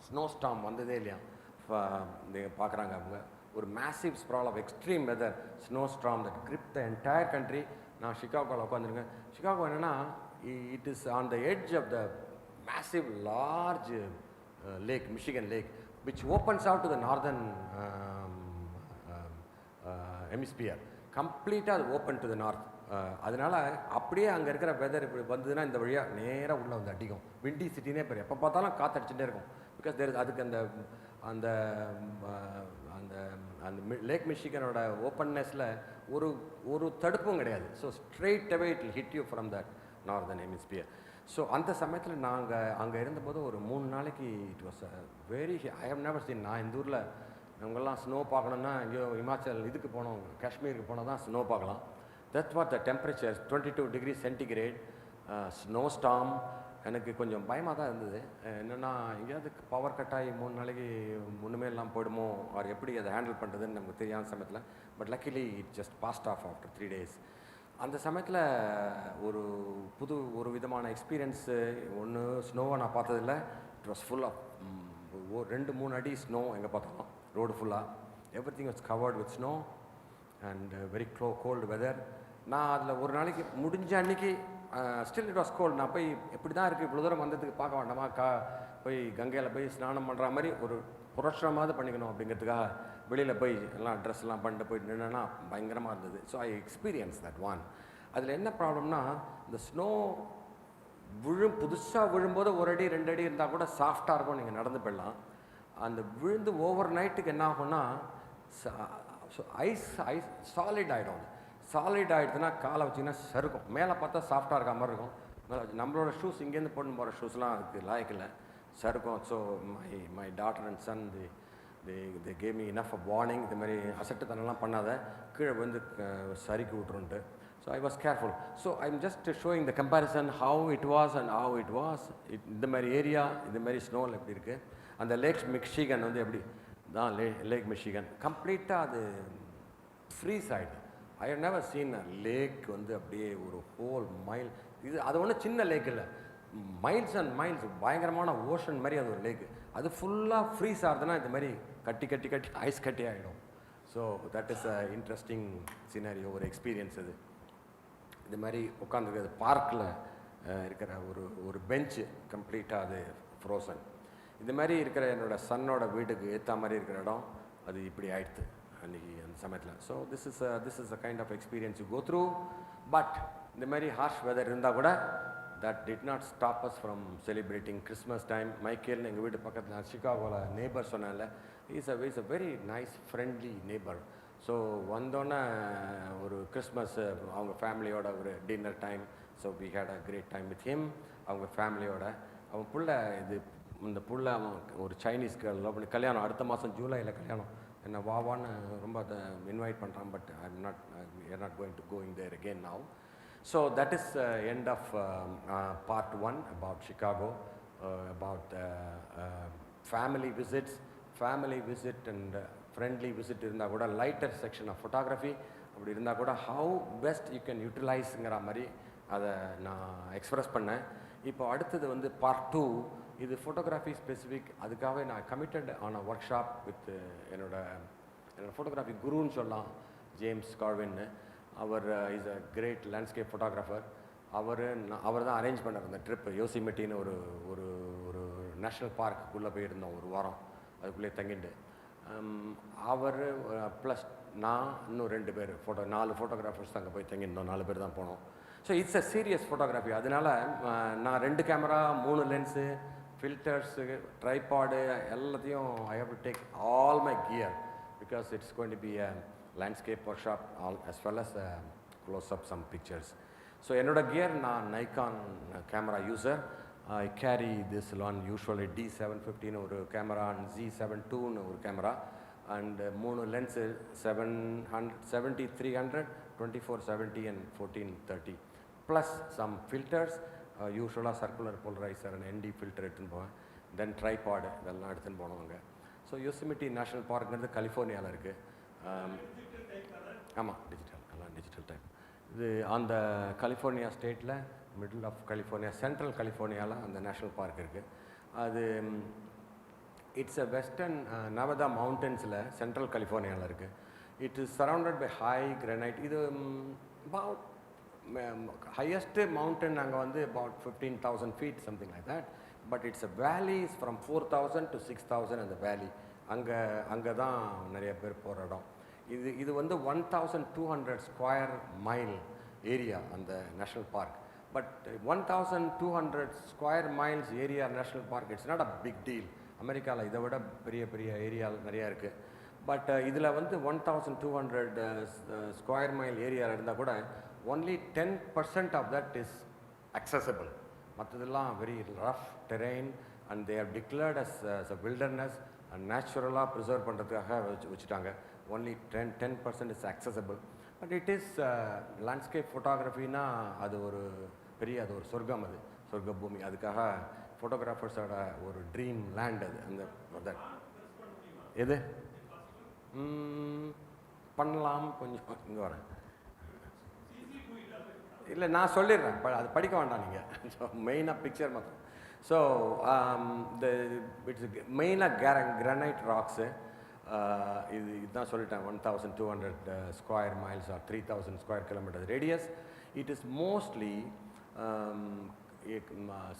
ஸ்னோ ஸ்டார்ம் வந்ததே இல்லையா பார்க்குறாங்க அவங்க. ஒரு massive sprawl of extreme weather, snow storm that grip the entire country. நான் சிகாகோவில் உட்காந்துருக்கேன். சிகாகோ என்னென்னா it is on the edge of the massive large lake, Michigan lake, which opens out to the northern hemisphere. கம்ப்ளீட்டாக அது open to the north. அதனால் அப்படியே அங்கே இருக்கிற வெதர் இப்படி வந்ததுன்னா இந்த வழியாக நேராக உள்ளே வந்து அடிக்கும். விண்டி சிட்டினே பேர், எப்போ பார்த்தாலும் காற்று அடிச்சுட்டே இருக்கும். பிகாஸ் அதுக்கு அந்த அந்த அந்த அந்த லேக் மிஷிகனோட ஓப்பன்னஸில் ஒரு தடுப்பும் கிடையாது. So straight away it will hit you from that northern hemisphere. So அந்த சமயத்தில் நாங்கள் அங்கே இருந்தபோது ஒரு 3 நாளைக்கு it was very, I have never seen. நான் இந்த ஊரில் அவங்கெல்லாம் ஸ்னோ பார்க்கணுன்னா எங்கேயோ இமாச்சல் இதுக்கு போனோம், காஷ்மீருக்கு போனால் தான் ஸ்னோ பார்க்கலாம். That what the temperature, 22 degree centigrade, snow storm. எனக்கு கொஞ்சம் பயமாக தான் இருந்தது. என்னென்னா எங்கேயாவது பவர் கட் ஆகி 3 நாளைக்கு ஒன்றுமே இல்லாமல் போயிடுமோ, அவர் எப்படி அதை ஹேண்டில் பண்ணுறதுன்னு நமக்கு தெரியாத சமயத்தில். But luckily it just passed off after 3 days. அந்த சமயத்தில் ஒரு விதமான எக்ஸ்பீரியன்ஸு. ஒன்று, ஸ்னோவை நான் பார்த்ததில்ல. இட் வாஸ் ஃபுல் ஆஃப் 2-3 அடி ஸ்னோ எங்கே பார்த்தோம், ரோடு ஃபுல்லாக. Everything was covered with snow and very cold weather. நான் அதில் ஒரு நாளைக்கு முடிஞ்ச அன்றைக்கி ஸ்டில் இட் வாஸ் கோல்டு. நான் போய் எப்படி தான் இருக்குது, இவ்வளோ தூரம் வந்ததுக்கு பார்க்க வேண்டாமா, போய் கங்கையில் போய் ஸ்நானம் பண்ணுற மாதிரி ஒரு புரட்சமாவது பண்ணிக்கணும் அப்படிங்கிறதுக்காக வெளியில் போய் எல்லாம் ட்ரெஸ்லாம் பண்ணிட்டு போயிட்டு நின்னா பயங்கரமாக இருந்தது. So I experience that one. அதில் என்ன ப்ராப்ளம்னா, இந்த ஸ்னோ புதுசாக விழும்போது 1 அடி 2 அடி இருந்தால் கூட சாஃப்டாக இருக்கும், நீங்கள் நடந்து போயிடலாம். அந்த விழுந்து ஓவர் நைட்டுக்கு என்ன ஆகும்னா ஐஸ் சாலிட் ஆகிடும். சாலிட் ஆகிடுதுன்னா காலை வச்சிங்கன்னா சறுக்கும். மேலே பார்த்தா சாஃப்டாக இருக்க மாதிரி இருக்கும், மேலே நம்மளோட ஷூஸ் இங்கேருந்து போட்டு போகிற ஷூஸ்லாம் அதுக்கு லாய்க்கில்லை, சறுக்கும். So my daughter and son they gave me enough of warning. இந்த மாதிரி அசட்டுத்தனம்லாம் பண்ணாத, கீழே வந்து சறுக்கி விட்ருன்ட்டு. So I was careful. So I am just showing the comparison how it was and how it was. இந்த மாதிரி ஏரியா, இந்த மாதிரி ஸ்னோவில் எப்படி இருக்குது. அந்த லேக் மிஷிகன் வந்து எப்படி தான் லேக் மிஷிகன் கம்ப்ளீட்டாக அது ஃப்ரீஸ் ஆகிடுது. I have never seen a lake வந்து அப்படியே ஒரு ஹோல் மைல். அது ஒன்றும் சின்ன லேக் இல்லை, மைல்ஸ் அண்ட் மைல்ஸ், பயங்கரமான ஓஷன் மாதிரி அது ஒரு லேக்கு. அது ஃபுல்லாக ஃப்ரீஸ் ஆகுதுன்னா இந்த மாதிரி கட்டி ஐஸ் கட்டி ஆகிடும். So that is a interesting scenario, ஒரு எக்ஸ்பீரியன்ஸ். அது இது மாதிரி உட்காந்துருக்கிறது பார்க்கில் இருக்கிற ஒரு பெஞ்சு கம்ப்ளீட்டாக அது ஃப்ரோசன். இந்த மாதிரி இருக்கிற என்னோடய சன்னோட வீட்டுக்கு ஏற்ற மாதிரி இருக்கிற இடம் அது இப்படி ஆயிடுது அன்றைக்கி அந்த சமயத்தில். So this is a kind of experience you go through. But இந்த மாதிரி ஹார்ஷ் வெதர் இருந்தால் கூட that did not stop us from celebrating Christmas time. Michael எங்கள் வீட்டு பக்கத்தில் சிகாகோவில் நேபர் சொன்னால, is a very nice friendly neighbour. So வந்தோன்னே ஒரு கிறிஸ்மஸ் அவங்க ஃபேமிலியோட ஒரு dinner time. So we had a great time with him. அவங்க ஃபேமிலியோட. அவன் புள்ள இந்த புள்ள அவன் ஒரு சைனீஸ் கேர்ள் லவ் பண்ணி கல்யாணம் அடுத்த மாதம் ஜூலையில் கல்யாணம். என்னை வாவான்னு ரொம்ப அதை இன்வைட் பண்ணுறான். But you're not going to going there again now. So that is end of part 1 about Chicago, about family visits, family visit and friendly visit இருந்தால் கூட lighter section of photography அப்படி இருந்தால் கூட how best you can utilizeங்கிற மாதிரி அதை நான் express பண்ணேன். இப்போ அடுத்தது வந்து பார்ட் 2. இது ஃபோட்டோகிராஃபி ஸ்பெசிஃபிக். அதுக்காகவே நான் கமிட்டட் ஆன ஒர்க் ஷாப் வித் என்னோட ஃபோட்டோகிராஃபி குருன்னு சொல்லலாம், ஜேம்ஸ் கார்வின்னு. அவர் is a great landscape photographer. அவர் தான் அரேஞ்ச் பண்ணார் அந்த ட்ரிப். யோசிமெட்டின்னு ஒரு ஒரு ஒரு நேஷ்னல் பார்க்குள்ளே போயிருந்தோம் ஒரு வாரம். அதுக்குள்ளே தங்கிட்டு அவர் ப்ளஸ் நான் இன்னும் 2 பேர் 4 ஃபோட்டோகிராஃபர்ஸ் அங்கே போய் தங்கியிருந்தோம். 4 பேர் தான் போனோம். So it's a serious photography. அதனால் நான் 2 கேமரா 3 லென்ஸு ஃபில்டர்ஸு ட்ரைபாடு எல்லாத்தையும் I have to take all my gear because it's going to be a landscape workshop as well as close up some pictures. So என்னோட gear நான் Nikon camera user. I carry this one usually D750ன்னு ஒரு camera and Z7-2ன்னு ஒரு camera and 3 lens 70-300, 24-70 and 14-30 plus some filters. யூஸ்வலாக circular polariser and ND filter எடுத்துன்னு போவேன். தென் tripod இதெல்லாம் எடுத்துன்னு போனோம் அங்கே. ஸோ யோசிமிட்டி நேஷ்னல் பார்க்குங்கிறது கலிஃபோர்னியாவில் இருக்குது. ஆமாம், டிஜிட்டல், எல்லாம் டிஜிட்டல் டைப். இது அந்த கலிஃபோர்னியா ஸ்டேட்டில் மிடில் ஆஃப் கலிஃபோர்னியா, சென்ட்ரல் கலிஃபோர்னியாவில் அந்த நேஷ்னல் பார்க் இருக்குது. அது இட்ஸ் அ வெஸ்டர்ன் நவதா மவுண்டன்ஸில் சென்ட்ரல் கலிஃபோர்னியாவில் இருக்குது. It is surrounded by high granite. இது அபவுட் highest mountain அங்கே வந்து about 15,000 feet something like that. But it's a valley from 4,000 to 6,000 அந்த வேலி. அங்கே தான் நிறைய பேர் போகிற இடம். இது வந்து 1,200 ஸ்கொயர் மைல் ஏரியா அந்த national park. But 1,200 square miles area national park it's not a big deal. அமெரிக்காவில் இதை விட பெரிய பெரிய ஏரியா நிறையா இருக்குது. பட் இதில் வந்து 1,200 ஸ்கொயர் மைல் ஏரியா இருந்தால் கூட only 10% of that is accessible. மற்றதெல்லாம் very rough terrain and they are declared as a wilderness and naturally preserve பண்ணுறதுக்காக வச்சுட்டாங்க. only 10% is accessible. but it is landscape photography-னா அது ஒரு பெரிய அது ஒரு சொர்க்கம், அது சொர்க்க பூமி. அதுக்காக ஃபோட்டோகிராஃபர்ஸோட ஒரு ட்ரீம் லேண்ட் அது. அந்த எது பண்ணலாம் கொஞ்சம் இங்கே வரேன். இல்லை நான் சொல்லிடுறேன், அது படிக்க வேண்டாம் நீங்கள். ஸோ மெயினாக பிக்சர் மாத்திரம். ஸோ இட்ஸ் மெயினாக கிரானைட் ராக்ஸு. இதுதான் சொல்லிட்டேன். 1,200 square miles or 3,000 square kilometre radius. It is mostly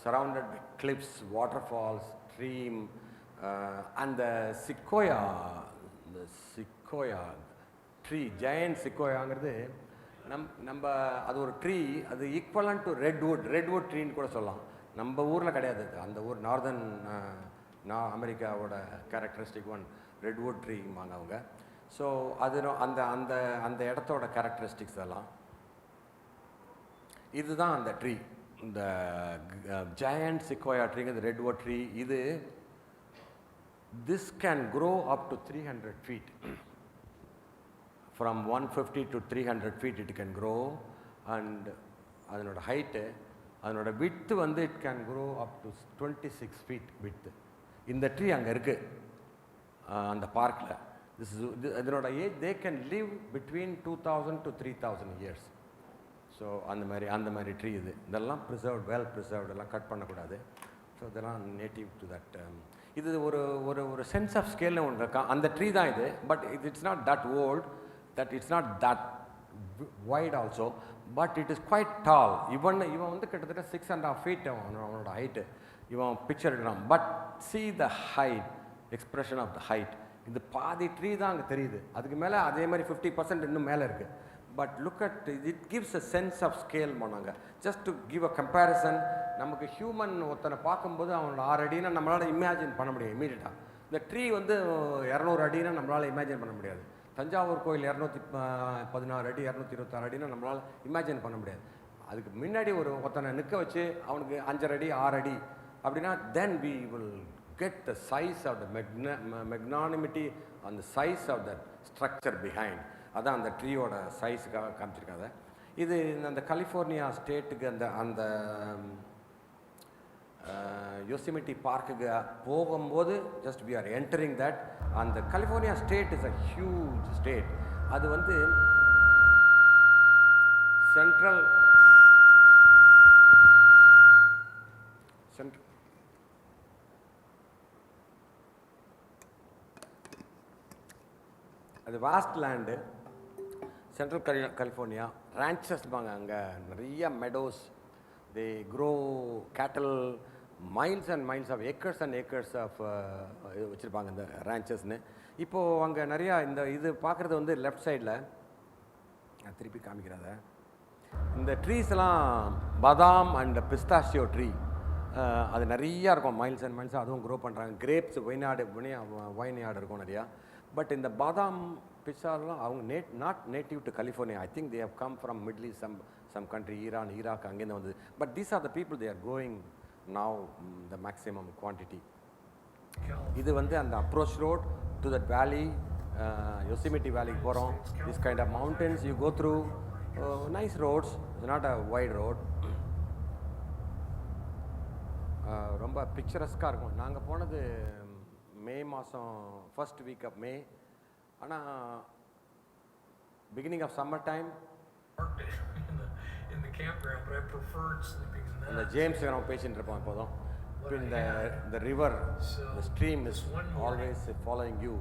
surrounded by cliffs, waterfalls, stream, and the sequoia tree, giant sequoia-ங்கிறது நம்ம அது ஒரு ட்ரீ. அது ஈக்குவலண்ட் டு ரெட்வுட் ட்ரீன்னு கூட சொல்லலாம். நம்ம ஊரில் கிடையாது. அந்த ஊர் நார்தர்ன் அமெரிக்காவோட கேரக்டரிஸ்டிக் ஒன் ரெட்வுட் ட்ரீம்பாங்க அவங்க. ஸோ அது அந்த அந்த அந்த இடத்தோட கேரக்டரிஸ்டிக்ஸ் எல்லாம் இதுதான் அந்த ட்ரீ. இந்த ஜாயண்ட் சிக்வாயா ட்ரீங்கிறது redwood tree. this can grow up to 300 feet. From 150 to 300 feet it can grow. And அதனோட ஹைட்டு, அதனோட விட்த்து வந்து it can grow up to 26 feet width. இந்த ட்ரீ அங்கே இருக்குது அந்த பார்க்கில். இதனோட age they can live between 2,000 to 3,000 years. So அந்த மாதிரி ட்ரீ இது. இதெல்லாம் ப்ரிசர்வ்ட், வெல் ப்ரிசர்வ்ட், எல்லாம் கட் பண்ணக்கூடாது. ஸோ இதெல்லாம் நேட்டிவ் டு தட். இது ஒரு ஒரு ஒரு சென்ஸ் ஆஃப் ஸ்கேல்னு ஒன்று இருக்கா. அந்த ட்ரீ தான் இது. But it's not that old, that it's not that wide also, but it is quite tall. இவன் வந்து கிட்டத்தட்ட 6.5 feet அவனோட ஹைட்டு. இவன் பிக்சர் எடுக்கிறான். But see the height, expression of the height. இது பாதி ட்ரீ தான் அங்கே தெரியுது. அதுக்கு மேலே அதே மாதிரி 50% இன்னும் மேலே இருக்குது. But look at it gives a sense of scale பண்ணாங்க. Just to give a comparison. நமக்கு ஹியூமன் ஒருத்தனை பார்க்கும்போது அவனோட 6 அடினா நம்மளால் இமேஜின் பண்ண முடியும் இமீடியட்டாக. இந்த ட்ரீ வந்து 200 அடினா நம்மளால் இமேஜின் பண்ண முடியாது. தஞ்சாவூர் கோயில் 216 அடி 226 அடினா நம்மளால் இமேஜின் பண்ண முடியாது. அதுக்கு முன்னாடி ஒருத்தனை நிற்க வச்சு அவனுக்கு 5.5 அடி 6 அடி அப்படின்னா then we will get the size of the magnanimity and the size of that structure behind. அதான் அந்த ட்ரீயோட சைஸுக்காக காமிச்சிருக்காங்க. இது அந்த கலிஃபோர்னியா ஸ்டேட்டுக்கு அந்த யோசிமிட்டி பார்க்குக்கு போகும்போது just we are entering that. அந்த California state is a huge state. அது வந்து சென்ட்ரல் அது வாஸ்ட் லேண்டு, சென்ட்ரல் கலிஃபோர்னியா ரேன்ச்சஸ்பாங்க. அங்கே நிறைய meadows, they grow cattle, miles and miles of acres and acres of வச்சுருப்பாங்க இந்த ரேன்ச்சஸ்னு. இப்போது அங்கே நிறையா இது பார்க்குறது வந்து லெஃப்ட் சைடில் திருப்பி காமிக்கிறத இந்த ட்ரீஸ் எல்லாம் பாதாம் அண்ட் பிஸ்தாஷியோ ட்ரீ, அது நிறையா இருக்கும், மைல்ஸ் அண்ட் மைல்ஸ். அதுவும் க்ரோ பண்ணுறாங்க. கிரேப்ஸ் வைன்யார்டு இருக்கும் நிறையா. பட் இந்த பாதாம் பிஸ்தாலாம் அவங்க not native to California. I think they have come from middle east, some country, Iran, Iraq, அங்கேருந்து வந்து. But these are the people they are growing now the maximum quantity. இது வந்து அந்த அப்ரோச் ரோட் டு தட் வேலி, Yosemite வேலிக்கு போகிறோம். This kind of mountains you go through, nice roads, it's not a wide road. ரொம்ப பிக்சரஸ்காக இருக்கும். நாங்கள் போனது மே மாதம் ஃபர்ஸ்ட் வீக் ஆஃப் மே. ஆனால் பிகினிங் ஆஃப் சம்மர் டைம் இந்த ஜேம்ஸ் நம்ம பேசிட்டு இருப்போம் எப்போதும். இந்த river, the stream is always following you.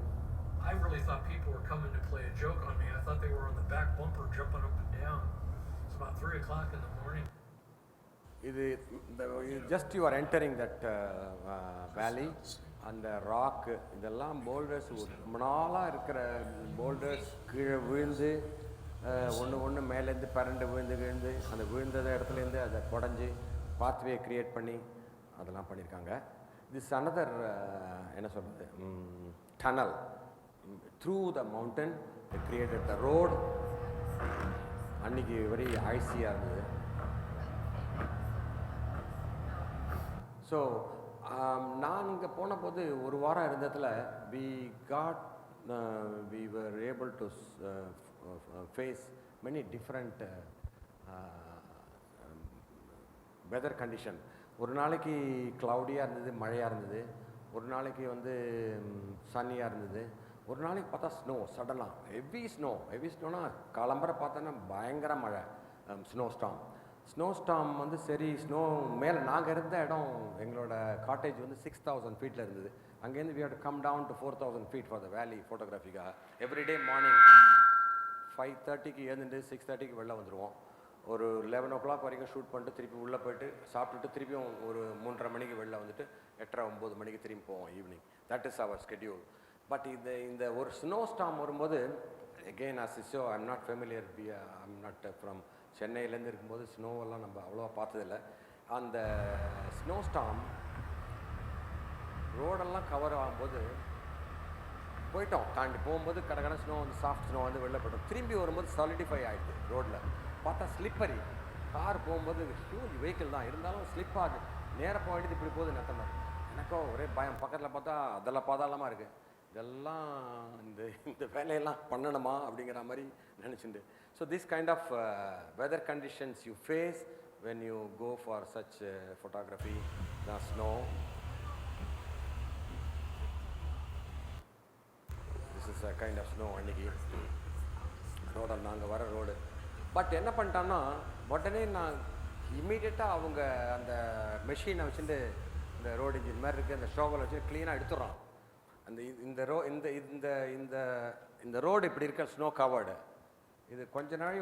I really thought people were coming to play a joke on me. I thought they were on the back bumper jumping up and down. It's about 3 o'clock in the morning. இது just you are entering that வேலி. அந்த ராக்கு இதெல்லாம் folders, ரொம்ப நாளாக இருக்கிற folders கீழே விழுந்து ஒன்று மேலேருந்து பரண்டு விழுந்து அந்த விழுந்தத இடத்துலேருந்து அதை குடஞ்சி பாத்வே க்ரியேட் பண்ணி அதெல்லாம் பண்ணியிருக்காங்க. திஸ் அனதர் என்ன சொல்கிறது, tunnel through the mountain created the road. அன்றைக்கி வெரி ஐசியாக இருந்தது. ஸோ நான் இங்கே போன போது ஒரு வாரம் இருந்ததில் we were able to face many different weather condition. ஒரு நாளைக்கு க்ளவுடியாக இருந்தது, மழையாக இருந்தது. ஒரு நாளைக்கு வந்து சன்னியாக இருந்தது. ஒரு நாளைக்கு பார்த்தா ஸ்னோ, சடனாக ஹெவி ஸ்னோனா காலம்பரை பார்த்தோன்னா பயங்கர மழை, ஸ்னோ ஸ்டாம் வந்து சரி. ஸ்னோ மேலே நாங்கள் இருந்த இடம், எங்களோட காட்டேஜ் வந்து 6,000 ஃபீட்டில் இருந்தது. அங்கேருந்து we had to come down to 4,000 feet for the valley ஃபோட்டோகிராஃபிக்காக. எவ்ரிடே மார்னிங் 5:30க்கு எழுந்துட்டு 6:30க்கு வெளில வந்துடுவோம். ஒரு 11 o'clock வரைக்கும் ஷூட் பண்ணிட்டு திருப்பி உள்ளே போய்ட்டு சாப்பிட்டுட்டு திருப்பியும் ஒரு 3:30 மணிக்கு வெளில வந்துட்டு 8:30-9 மணிக்கு திரும்பி போவோம் evening. That is our schedule. But இந்த ஒரு ஸ்னோ ஸ்டாம் வரும்போது again as I show, I'm not familiar, I'm not from சென்னையிலேருந்து இருக்கும்போது ஸ்னோவெல்லாம் நம்ம அவ்வளோவா பார்த்ததில்ல. அந்த ஸ்னோ ஸ்டாம் ரோடெல்லாம் கவர் ஆகும்போது போயிட்டோம், தாண்டி போகும்போது கடற்கரை ஸ்னோ வந்து சாஃப்ட் ஸ்னோ வந்து வெளில போய்ட்டோம். திரும்பி வரும்போது சாலிடிஃபை ஆகிடுது. ரோட்டில் பார்த்தா ஸ்லிப்பரி, கார் போகும்போது ஹியூஜ் வெஹிக்கிள் தான் இருந்தாலும் ஸ்லிப் ஆகுது. நேராக போக வேண்டியது இப்படி போகுது நெத்த மாதிரி. எனக்கோ ஒரே பயம். பக்கத்தில் பார்த்தா அதெல்லாம் பாதாளமாக இருக்குது. இதெல்லாம் இந்த வேலையெல்லாம் பண்ணணுமா அப்படிங்கிற மாதிரி நினச்சிட்டு. So this kind of weather conditions you face when you go for such photography. The snow, this is a kind of snow. அன்றைக்கி ரோடில் நாங்கள் வர ரோடு. பட் என்ன பண்ணிட்டான்னா உடனே நான் இம்மீடியட்டாக அவங்க அந்த மெஷினை வச்சுட்டு இந்த ரோடு இன்ஜின் மாதிரி இருக்குது அந்த ஷோவில் வச்சு க்ளீனாக எடுத்துடுறான். அந்த இந்த ரோடு இப்படி இருக்க ஸ்னோ கவர்டு. இது கொஞ்ச நாள்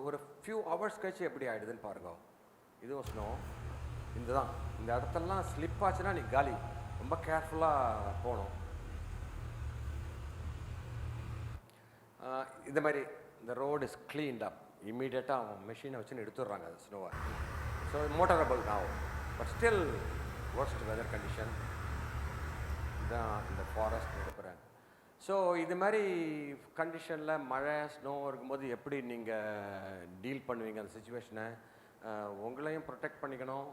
ஒரு ஃபியூ ஹவர்ஸ் கழிச்சு எப்படி ஆகிடுதுன்னு பாருங்க. இதுவும் ஸ்னோ இதுதான். இந்த இடத்தெல்லாம் ஸ்லிப் ஆச்சுன்னா நீ காலி. ரொம்ப கேர்ஃபுல்லாக போகணும். இந்த மாதிரி இந்த ரோடு இஸ் க்ளீன்ட் அப். இம்மீடியட்டாக அவன் மெஷினை வச்சுன்னு எடுத்துடுறாங்க அது ஸ்னோவை. ஸோ மோட்டரபிள் தான், but still worst weather condition தான் இந்த ஃபாரஸ்ட் எடுக்கிறேன். ஸோ இது மாதிரி கண்டிஷனில் மழை ஸ்னோ இருக்கும்போது எப்படி நீங்கள் டீல் பண்ணுவீங்க அந்த சுச்சுவேஷனை? உங்களையும் ப்ரொடெக்ட் பண்ணிக்கணும்,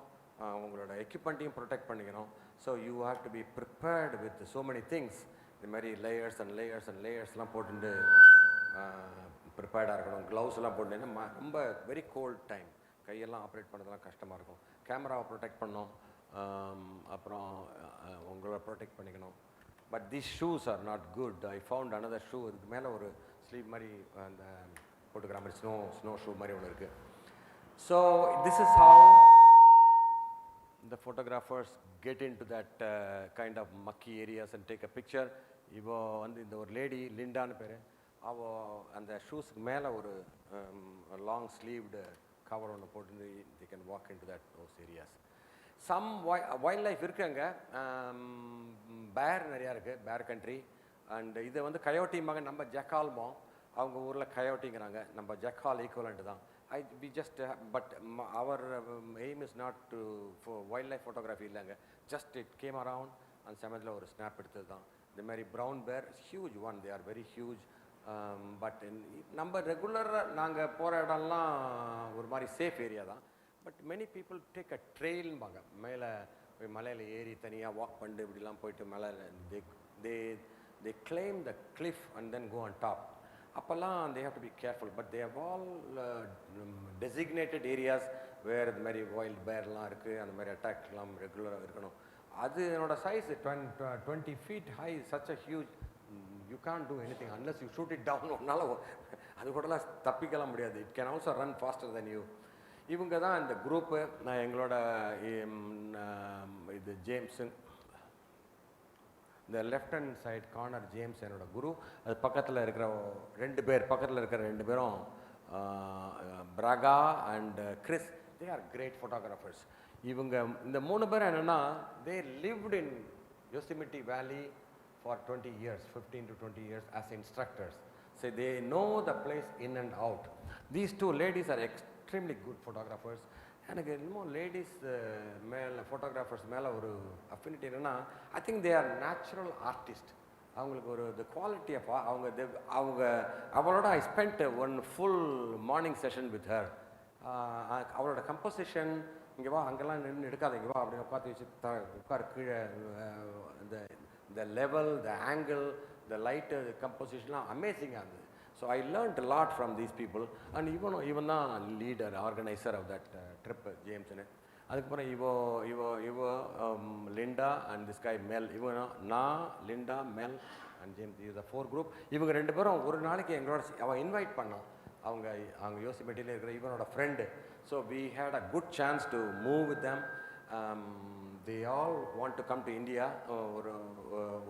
உங்களோட எக்யூப்மெண்ட்டையும் ப்ரொடெக்ட் பண்ணிக்கணும். So you have to be prepared with so many things. இந்த மாதிரி லேயர்ஸ் அண்ட் லேயர்ஸ் அண்ட் லேயர்ஸ்லாம் போட்டுட்டு ப்ரிப்பேர்டாக இருக்கணும். க்ளவுஸ் எல்லாம் போட்டுன்னா ரொம்ப வெரி கோல்ட் டைம், கையெல்லாம் ஆப்ரேட் பண்ணுறதுலாம் கஷ்டமாக இருக்கும். கேமராவை ப்ரொடெக்ட் பண்ணணும், அப்புறம் உங்களை ப்ரொடெக்ட் பண்ணிக்கணும். But these shoes R not good. I found another shoe. இதுக்கு மேலே ஒரு ஸ்லீவ் மாதிரி அந்த போட்டுக்கிற மாதிரி ஸ்னோ ஷூ மாதிரி ஒன்று இருக்குது. So this is how the photographers get into that kind of mucky areas and take a picture. இப்போ வந்து இந்த ஒரு லேடி லிண்டான்னு பேர், அவள் அந்த ஷூஸுக்கு மேலே ஒரு லாங் ஸ்லீவ்டு கவர் ஒன்று போட்டு they can walk into those areas. Some wildlife இருக்குங்க, பேர் நிறையா இருக்குது, பேர் கண்ட்ரி. அண்ட் இதை வந்து கயோட்டிம்பாங்க, நம்ம ஜக்கால்மோ, அவங்க ஊரில் கயோட்டிங்கிறாங்க, நம்ம ஜக்கால் ஈக்குவலண்ட் தான். We just but our aim is not to for wildlife photography இல்லைங்க. Just it came around and சமயத்தில் ஒரு ஸ்னாப் எடுத்தது தான். இந்த மாதிரி brown bear huge one, they are very huge. But நம்ம ரெகுலராக நாங்கள் போகிற இடம்லாம் ஒரு மாதிரி சேஃப் ஏரியா தான். But many people take a ட்ரெயில்பாங்க, மேலே போய் மலையில் ஏறி தனியாக வாக் பண்ணிட்டு இப்படிலாம் போயிட்டு மேலே they claim the cliff and then go on top. அப்போல்லாம் they have to be careful, but they have all designated areas where இந்த மாதிரி வைல்ட் பேர்லாம் இருக்குது, அந்த மாதிரி அட்டாக்லாம் ரெகுலராக இருக்கணும். அது என்னோட size 20 feet high, such a huge, you can't do anything unless you shoot it down. ஒன்றால் அது கூடலாம் தப்பிக்கலாம் முடியாது. It can also run faster than you. இவங்க தான் இந்த குரூப்பு. நான் எங்களோட இது ஜேம்ஸு, இந்த left hand side corner James என்னோட குரு. அது பக்கத்தில் இருக்கிற ரெண்டு பேரும் பிரகா and Chris, they are great photographers. இவங்க இந்த 3 பேர் என்னென்னா, தே லிவ்ட் இன் யோசிமிட்டி வேலி for 20 years, 15 to 20 years as instructors. So they know the place in and out. These 2 ladies are extremely good photographers. எனக்கு இன்னும் லேடிஸ் மேலே ஃபோட்டோகிராஃபர்ஸ் மேலே ஒரு அஃபினிட்டி என்னென்னா, ஐ think they are natural artist. அவங்களுக்கு ஒரு த குவாலிட்டி ஆஃப் அவளோட I spend one full morning session with her. அவளோட கம்போசிஷன், இங்கே வா அங்கெல்லாம் நின்று எடுக்காத, இங்கே வா அப்படின்னு உட்காந்து வச்சு உட்கார் கீழே, இந்த level, the angle, the light, கம்போசிஷன்லாம் அமேசிங்காக இருந்தது. So I learned a lot from these people, and even தான் leader, organizer of that trip, James. அதுக்கப்புறம் இவோ Linda and this guy Mel. நான் லிண்டா, மெல் and James, இது 4 group. இவங்க 2 பேரும் ஒரு நாளைக்கு எங்களோட அவன் இன்வைட் பண்ணோம். அவங்க யோசிமெட்டியில் இருக்கிற இவனோட friend. So we had a good chance to move with them. They all want to come to India.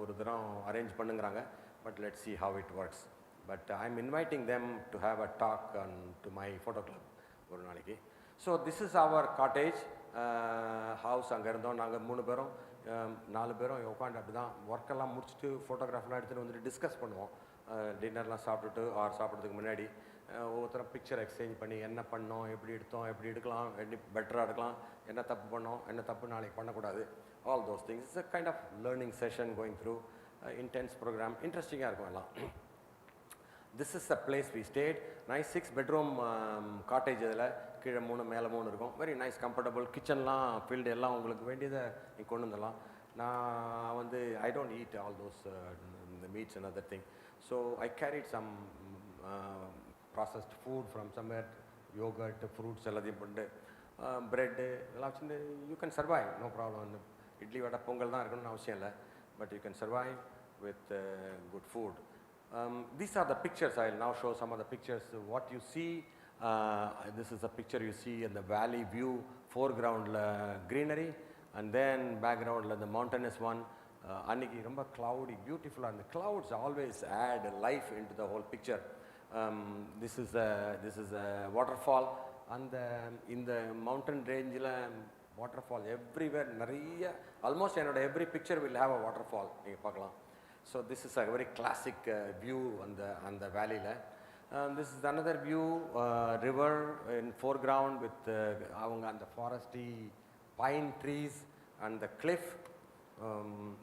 ஒரு தரம் arrange பண்ணுங்கிறாங்க. But let's see how it works. But I'm inviting them to have a talk to my photo club ஒரு நாளைக்கு. So this is our cottage house. அங்கே இருந்தோம் நாங்கள் 3 பேரும் 4 பேரும் உட்காந்து அப்படி தான் ஒர்க்கெல்லாம் முடிச்சுட்டு ஃபோட்டோகிராஃப்லாம் எடுத்துகிட்டு வந்துட்டு டிஸ்கஸ் பண்ணுவோம். டின்னர்லாம் சாப்பிட்டுட்டு சாப்பிட்றதுக்கு முன்னாடி ஒவ்வொருத்தரும் பிக்சர் எக்ஸ்சேஞ்ச் பண்ணி என்ன பண்ணோம், எப்படி எடுத்தோம், எப்படி எடுக்கலாம், எப்படி பெட்டராக எடுக்கலாம், என்ன தப்பு பண்ணோம், என்ன தப்பு நாளைக்கு பண்ணக்கூடாது, all those things. It's a kind of learning session going through intense program. இன்ட்ரெஸ்டிங்காக இருக்கும் எல்லாம். This is the place we stayed. Nice 6 bedroom cottage. இதில் கீழே 3 மேலே 3 இருக்கும். Very nice comfortable. கிச்சன்லாம் ஃபீல்டு எல்லாம் உங்களுக்கு வேண்டியதை நீங்கள் கொண்டு வந்துடலாம். நான் வந்து I don't eat all those the meats and other thing. So I carried some processed food from somewhere, yogurt, fruits எல்லாத்தையும் போட்டு ப்ரெட்டு எல்லாம் வச்சுட்டு you can survive, no problem. Idli vada pongal தான் இருக்கணும்னு அவசியம் இல்லை. But you can survive with good food. These are the pictures. I will now show some of the pictures. What you see, this is a picture you see in the valley view, foreground greenery, and then background the mountainous one. Anniki romba cloudy, beautiful, and the clouds always add life into the whole picture. This is a waterfall, and in the mountain range la waterfall everywhere. Nariya almost every picture will have a waterfall. Neenga paakalam. So this is a very classic view on the valley. This is another view, river in foreground with avanga and the foresty pine trees and the cliff.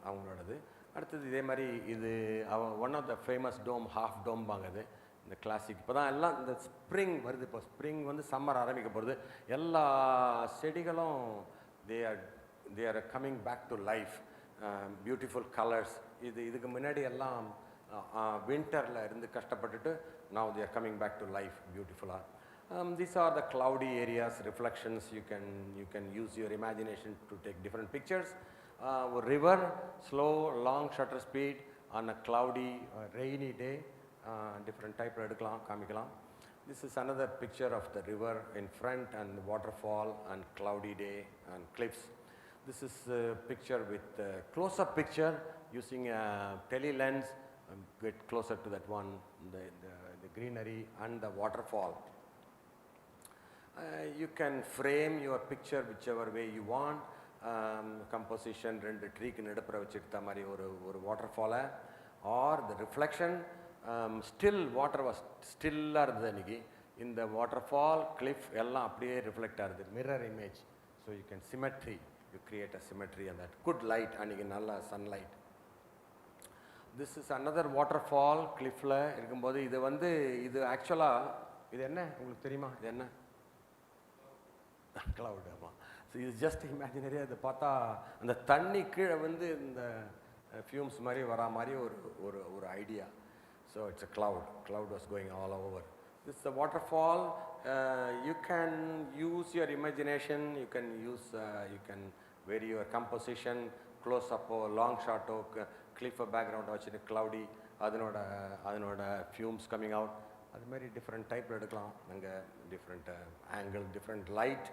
அவங்களோடது அடுத்தது இதே மாதிரி இது one of the famous dome, half dome பாங்கது. இந்த classic இப்போ தான் எல்லாம் இந்த spring வருது. இப்போ ஸ்ப்ரிங் வந்து சம்மர் ஆரம்பிக்க போகிறது. எல்லா செடிகளும் they are coming back to life. Beautiful colours. இதுக்கு முன்னாடி எல்லாம் வின்டரில் இருந்து கஷ்டப்பட்டுட்டு now they are coming back to life beautifully. These are the cloudy areas, reflections. You can use your imagination to take different pictures. A river, slow, long shutter speed on a cloudy, rainy day. Different type எடுக்கலாம் காமிக்கலாம். This is another picture of the river in front and the waterfall and cloudy day and cliffs. This is a picture with close-up picture using a tele lens. Get closer to that one, the greenery and the waterfall. You can frame your picture whichever way you want. Composition ரெண்டு ட்ரீக்கு நடுப்புற வச்சுக்கிட்ட மாதிரி ஒரு வாட்டர்ஃபாலை or the reflection. Still water was ஸ்டில்லாக இருந்தது அன்றைக்கி. இந்த waterfall Cliff எல்லாம் அப்படியே reflect ஆகுது, mirror image. So you can symmetry, you create a symmetry and that good light. அன்றைக்கி நல்ல sunlight. This is another waterfall கிளிஃபில் இருக்கும்போது இது ஆக்சுவலாக இது என்ன உங்களுக்கு தெரியுமா? இது என்ன? க்ளவுட். ஆமாம். ஸோ இது ஜஸ்ட் இமேஜினரி. அதை பார்த்தா அந்த தண்ணி கீழே இந்த ஃபியூம்ஸ் மாதிரி வரா மாதிரி ஒரு idea. So it's a cloud was going all over. This is a waterfall. You can use your imagination. You can vary your composition, close up or long shot or cliff background வச்சுட்டு cloudy அதனோட fumes coming out. அது மாதிரி different டைப்பில் எடுக்கலாம். அங்கே different angle, different light,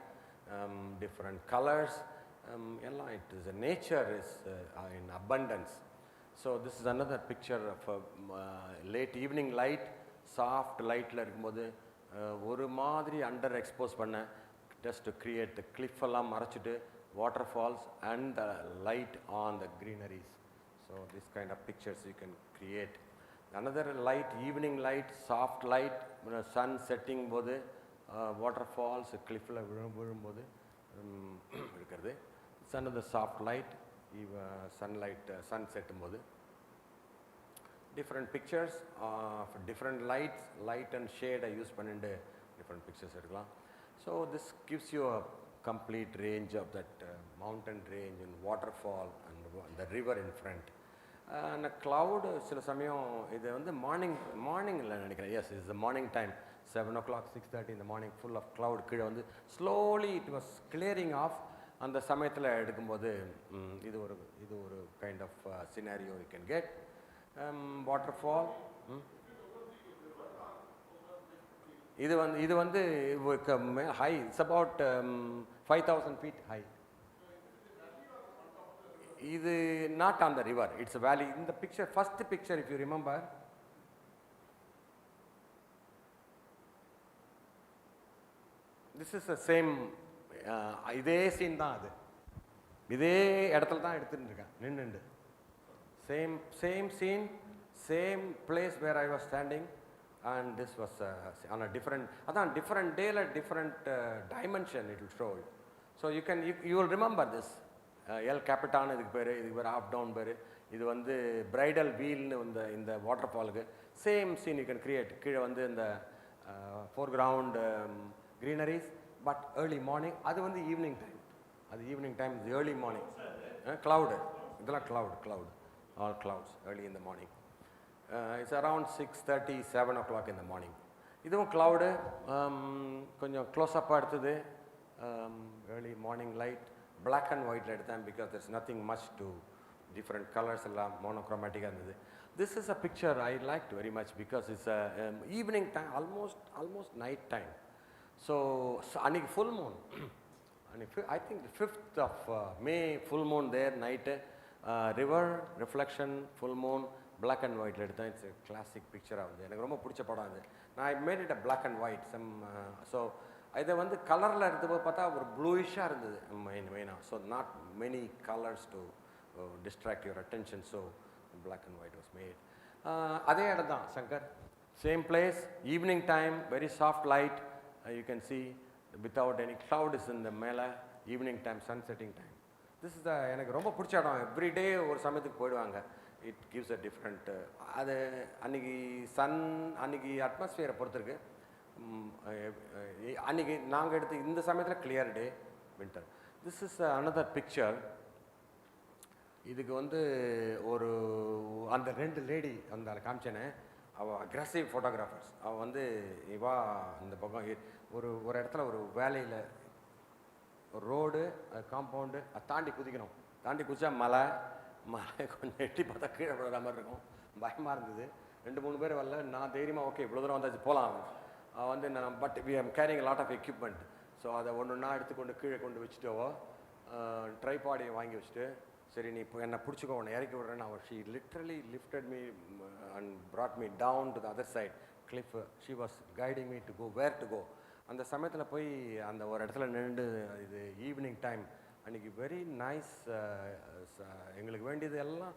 different colors. எல்லாம் it is nature is in abundance. So this is another picture of late evening light. Soft lightல இருக்கும்போது ஒரு மாதிரி அண்டர் எக்ஸ்போஸ் பண்ண just to create the cliff எல்லாம் மறைச்சிட்டு waterfalls and the light on the greeneries. So this kind of pictures you can create. Another light, evening light, soft light, sun setting போது waterfalls cliffல விழும்போது இருக்கிறது. It's another soft light, sunlight, sun setting போது. Different pictures of different lights, light and shade I use பண்ணிட்டு different pictures எடுக்கலாம். So this gives you a complete range of that mountain range and waterfall and the river in front. And a cloud, சில சமயம் இது மார்னிங்கில் நினைக்கிறேன். Yes, it's the morning time, 7 o'clock, 6:30 in the morning, full of cloud. கீழே slowly it was clearing off. அந்த சமயத்தில் எடுக்கும்போது இது ஒரு kind of scenario you can get. Waterfall. இது high. It's about 5,000 feet high. இது not on the river, it's a valley. In the picture, first picture if you remember, this is the same இதே scene தான். அது இதே இடத்துல தான் எடுத்துட்டு இருக்கேன் நின்னுண்டு. Same scene, same place where I was standing, and this was on a different day, different dimension it will show you. So you will remember this. El Capitan இதுக்கு பேர் half down பேர். இது bridal wheel இந்த வாட்டர்ஃபாலுக்கு same scene you can create. கீழே இந்த foreground greeneries, but early morning. அது evening time. அது ஈவினிங் டைம், இது ஏர்லி மார்னிங். cloud, இதெல்லாம் cloud, all clouds early in the morning. It's around 6:30, 7 o'clock in the morning. இதுவும் cloud, கொஞ்சம் க்ளோஸ்அப்பாக எடுத்தது. early morning light, black and white எடுத்தேன் because there's nothing much to different colors எல்லாம் monochromatic இருந்தது. This is a picture I liked very much because it's evening time, almost night time. So அன்னைக்கு full moon. I think the 5th of May, full moon there, night, river, reflection, full moon, black and white எடுத்தேன். It's a classic picture ஆகுது. எனக்கு ரொம்ப பிடிச்ச படம் அது. I made it a black and white. So இதை கலரில் எடுத்தபோது பார்த்தா ஒரு ப்ளூயிஷாக இருந்தது மெயினாக. So not many colours to distract your attention. So black and white was made. அதே இடம் தான் Shankar. Same place, evening time, very soft light. You can see without any cloud is இந்த மேலே. Evening time, sun setting time. This is எனக்கு ரொம்ப பிடிச்ச இடம். Everyday ஒரு சமயத்துக்கு போயிடுவாங்க. It gives a different. அது அன்றைக்கி அன்றைக்கி அட்மாஸ்ஃபியரை பொறுத்திருக்கு. அன்றைக்கி நாங்கள் எடுத்து இந்த சமயத்தில் clear day winter. This is another picture. இதுக்கு வந்து ஒரு அந்த 2 லேடி அந்த காமிச்சேனே, அவள் அக்ரெசிவ் ஃபோட்டோகிராஃபர்ஸ். அவள் வந்து இவா இந்த பக்கம் ஒரு இடத்துல ஒரு வேலையில் ரோடு காம்பவுண்டு அதை தாண்டி குதிக்கணும். தாண்டி குதிச்சா மலை கொஞ்சம் எட்டி பார்த்தா கீழே விழுற மாதிரி இருக்கும். பயமாக இருந்தது. 2-3 பேர் வரல. நான் தைரியமாக ஓகே இவ்வளோ தூரம் வந்தாச்சு போகலாம் வந்து நான் but we am carrying lot of equipment. So அதை ஒன்று எடுத்துக்கொண்டு கீழே கொண்டு வச்சுட்டோவோ ட்ரைபாடியை வாங்கி வச்சுட்டு சரி நீ இப்போ என்னை பிடிச்சிக்கோ உன்னை இறக்கி விட்றேன்னு அவள் she literally lifted me and brought me down to the other side cliff. She was guiding me to go where to go. அந்த சமயத்தில் போய் அந்த ஒரு இடத்துல நின்று இது ஈவினிங் டைம் அன்றைக்கி வெரி நைஸ். எங்களுக்கு வேண்டியது எல்லாம்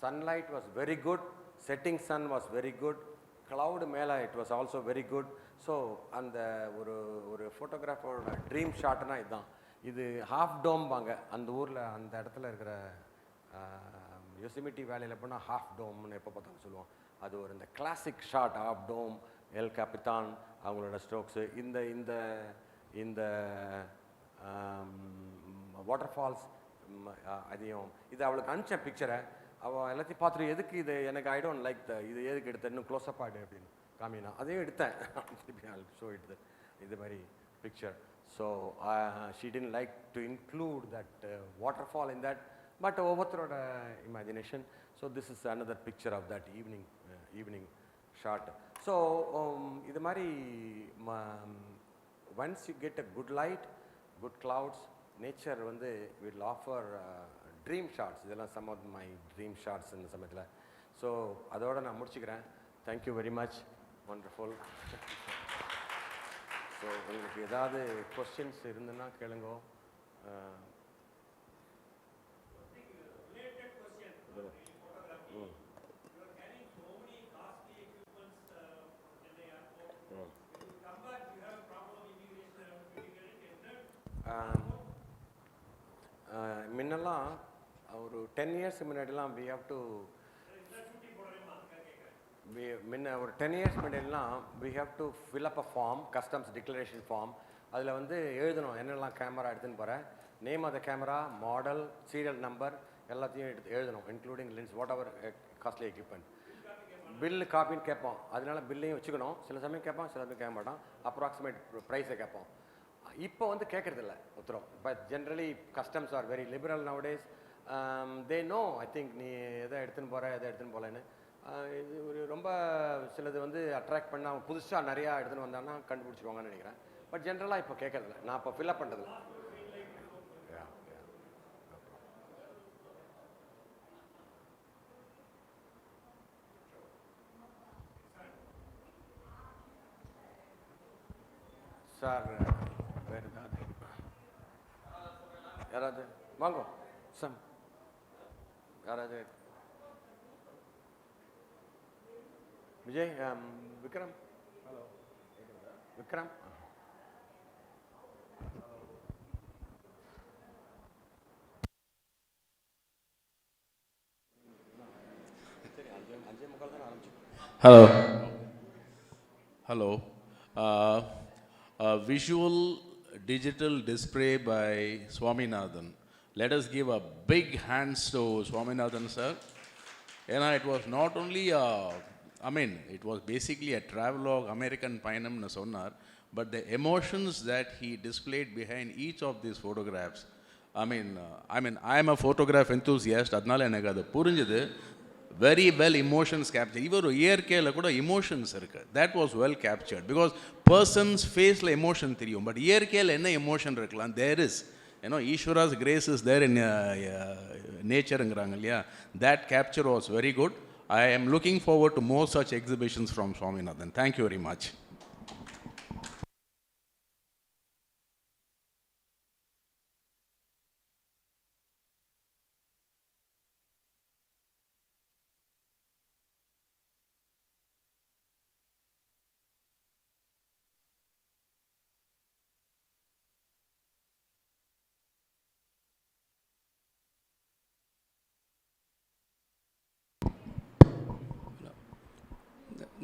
sunlight was very good, setting sun was very good, cloud மேலே it was also very good. So அந்த ஒரு ஃபோட்டோகிராஃபரோட ட்ரீம் ஷாட்னா இதுதான். இது ஹாஃப் டோம் வாங்க அந்த ஊரில் அந்த இடத்துல இருக்கிற யோசிமிட்டி வேலையில் போனால் ஹாஃப் டோம்னு எப்போ பார்த்தாலும் சொல்லுவோம். அது ஒரு இந்த கிளாசிக் ஷாட் ஹாஃப் டோம், எல் கேபிட்டான் அவங்களோட ஸ்ட்ரோக்ஸு, இந்த இந்த இந்த வாட்டர் ஃபால்ஸ் அதையும் இது அவளுக்கு அனுப்பிச்ச பிக்சரை அவள் எல்லாத்தையும் பார்த்துட்டு எதுக்கு இது எனக்கு ஐ டோன்ட் லைக் இது எதுக்கு எடுத்தேன் இன்னும் க்ளோஸ்அப் ஆகிடு அப்படின்னு காமினா அதையும் எடுத்தேன். ஷோ எடுத்து இது மாதிரி picture. So she didn't like to include that waterfall in that, but overthrown imagination. So this is another picture of that evening shot. So இது மாதிரி once you get a good light, good clouds, nature வந்து will offer dream shots. இதெல்லாம் some of my dream shots இந்த சமயத்தில். So அதோடு நான் முடிச்சுக்கிறேன். Thank you very much. Wonderful. So உங்களுக்கு ஏதாவது கொஸ்டின்ஸ் இருந்துன்னா கேளுங்க. முன்னெல்லாம் ஒரு 10 இயர்ஸ் முன்னாடிலாம் we have to முன்ன ஒரு 10 இயர்ஸ் முன்னாடிலாம் we have to fill up a form, customs declaration form. அதில் வந்து எழுதணும் என்னெல்லாம் கேமரா எடுத்துன்னு போகிறேன், name of the camera, model, serial number எல்லாத்தையும் எழுதணும், including lens, whatever costly equipment. Bill காப்பின்னு கேட்போம். அதனால பில்லையும் வச்சுக்கணும். சில சமயம் கேட்பான், சில சமயம் கேட்க மாட்டான். அப்ராக்சிமேட் ப்ரைஸை கேட்போம். இப்போ வந்து கேட்குறதில்ல உத்தரம். But generally customs are very liberal nowadays. They know I think நீ எதை எடுத்துன்னு போகிற எதை எடுத்துன்னு போகலன்னு. இது ஒரு ரொம்ப சிலது வந்து அட்ராக்ட் பண்ண அவன் புதுசாக நிறையா எடுத்துன்னு வந்தான்னா கண்டுபிடிச்சிருவாங்கன்னு நினைக்கிறேன். பட் ஜென்ரலாக இப்போ கேட்குறதில்ல. நான் இப்போ ஃபில்அப் பண்ணுறதில்ல. சார் வேறு ஏதாவது யாராவது வாங்கோ சம் யாராவது விஜய் விக்ரம் ஹலோ விக்ரம் சரி 5:45 தான் ஆரம்பிச்சு. Hello. A visual digital display by Swaminathan. Let us give a big hands to Swaminathan sir. It was not only it was basically a travelogue, American Painam na sonnar, but the emotions that he displayed behind each of these photographs. I am a photograph enthusiast. Adnala enaga adu purinjadu. Very well emotions captured. Ivaru iyarkeyila kuda emotions irukku. That was well captured because person's face la emotion theriyum, but iyarkeyila enna emotion irukkalam, there is Ishwara's grace is there in nature engranga illaya. That capture was very good. I am looking forward to more such exhibitions from Swaminathan. Thank you very much.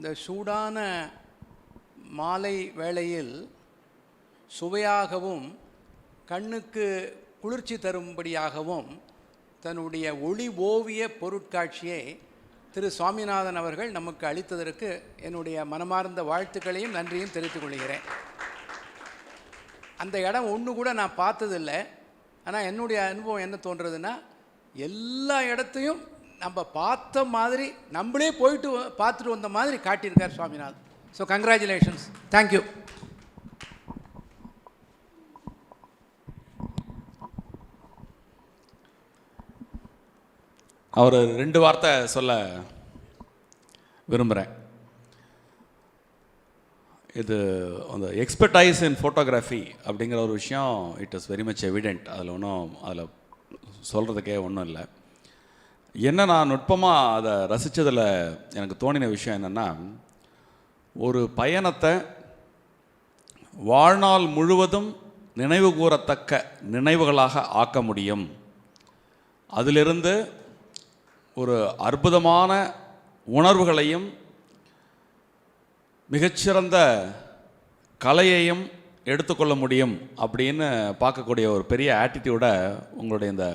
இந்த சூடான மாலை வேளையில் சுவையாகவும் கண்ணுக்கு குளிர்ச்சி தரும்படியாகவும் தன்னுடைய ஒளி ஓவிய பொருட்காட்சியை திரு சுவாமிநாதன் அவர்கள் நமக்கு அளித்ததற்கு என்னுடைய மனமார்ந்த வாழ்த்துக்களையும் நன்றியும் தெரிவித்துக் கொள்கிறேன். அந்த இடம் ஒன்று கூட நான் பார்த்ததில்லை. ஆனால் என்னுடைய அனுபவம் என்ன தோன்றதுன்னா, எல்லா இடத்தையும் நம்ம பார்த்த மாதிரி நம்மளே போயிட்டு பார்த்துட்டு வந்த மாதிரி காட்டியிருக்கார் சுவாமிநாதன். So congratulations, thank you. அவர் 2 வார்த்தை சொல்ல விரும்புகிறேன். இது அந்த எக்ஸ்பர்டைஸ் இன் ஃபோட்டோகிராஃபி அப்படிங்கிற ஒரு விஷயம் it is very much evident. அதில் சொல்கிறதுக்கே ஒன்றும் இல்லை. என்ன நான் நுட்பமாக அதை ரசித்ததில் எனக்கு தோணின விஷயம் என்னென்னா, ஒரு பயணத்தை வாழ்நாள் முழுவதும் நினைவு கூறத்தக்க நினைவுகளாக ஆக்க முடியும். அதிலிருந்து ஒரு அற்புதமான உணர்வுகளையும் மிகச்சிறந்த கலையையும் எடுத்துக்கொள்ள முடியும் அப்படின்னு பார்க்கக்கூடிய ஒரு பெரிய ஆட்டிடியூடை உங்களுடைய இந்த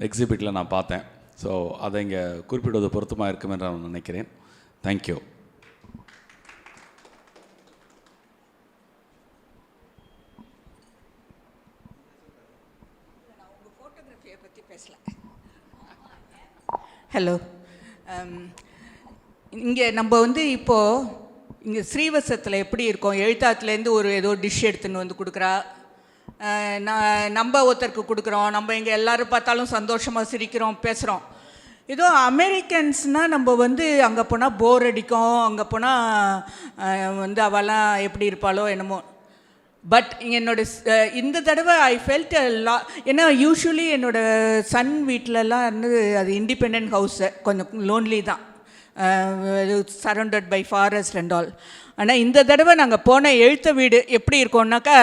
எக்ஸிபிட்டில் நான் பார்த்தேன். ஸோ அதை இங்கே குறிப்பிடுவது பொருத்தமாக இருக்கும் என்று நான் நினைக்கிறேன். தேங்க்யூ. ஹலோ, இங்கே நம்ம வந்து இப்போது இங்கே ஸ்ரீவத்சத்தில் எப்படி இருக்கோம், எழுத்தாத்துலேருந்து ஒரு ஏதோ டிஷ் எடுத்துன்னு வந்து கொடுக்குறா, நம்ம ஒருத்தருக்கு கொடுக்குறோம், நம்ம இங்கே எல்லோரும் பார்த்தாலும் சந்தோஷமாக சிரிக்கிறோம், பேசுகிறோம். ஏதோ அமெரிக்கன்ஸ்னால் நம்ம வந்து அங்கே போனால் போர் அடிக்கும், அங்கே போனால் வந்து அவெல்லாம் எப்படி இருப்பாளோ என்னமோ. பட் என்னோட இந்த தடவை ஐ ஃபெல்ட் ஏன்னா யூஸ்வலி என்னோடய சன் வீட்டிலலாம் வந்து அது இண்டிபெண்ட் ஹவுஸு, கொஞ்சம் லோன்லி தான், surrounded by forest and all. ஆனால் இந்த தடவை நாங்கள் போன எழுத்த வீடு எப்படி இருக்கோம்னாக்கா,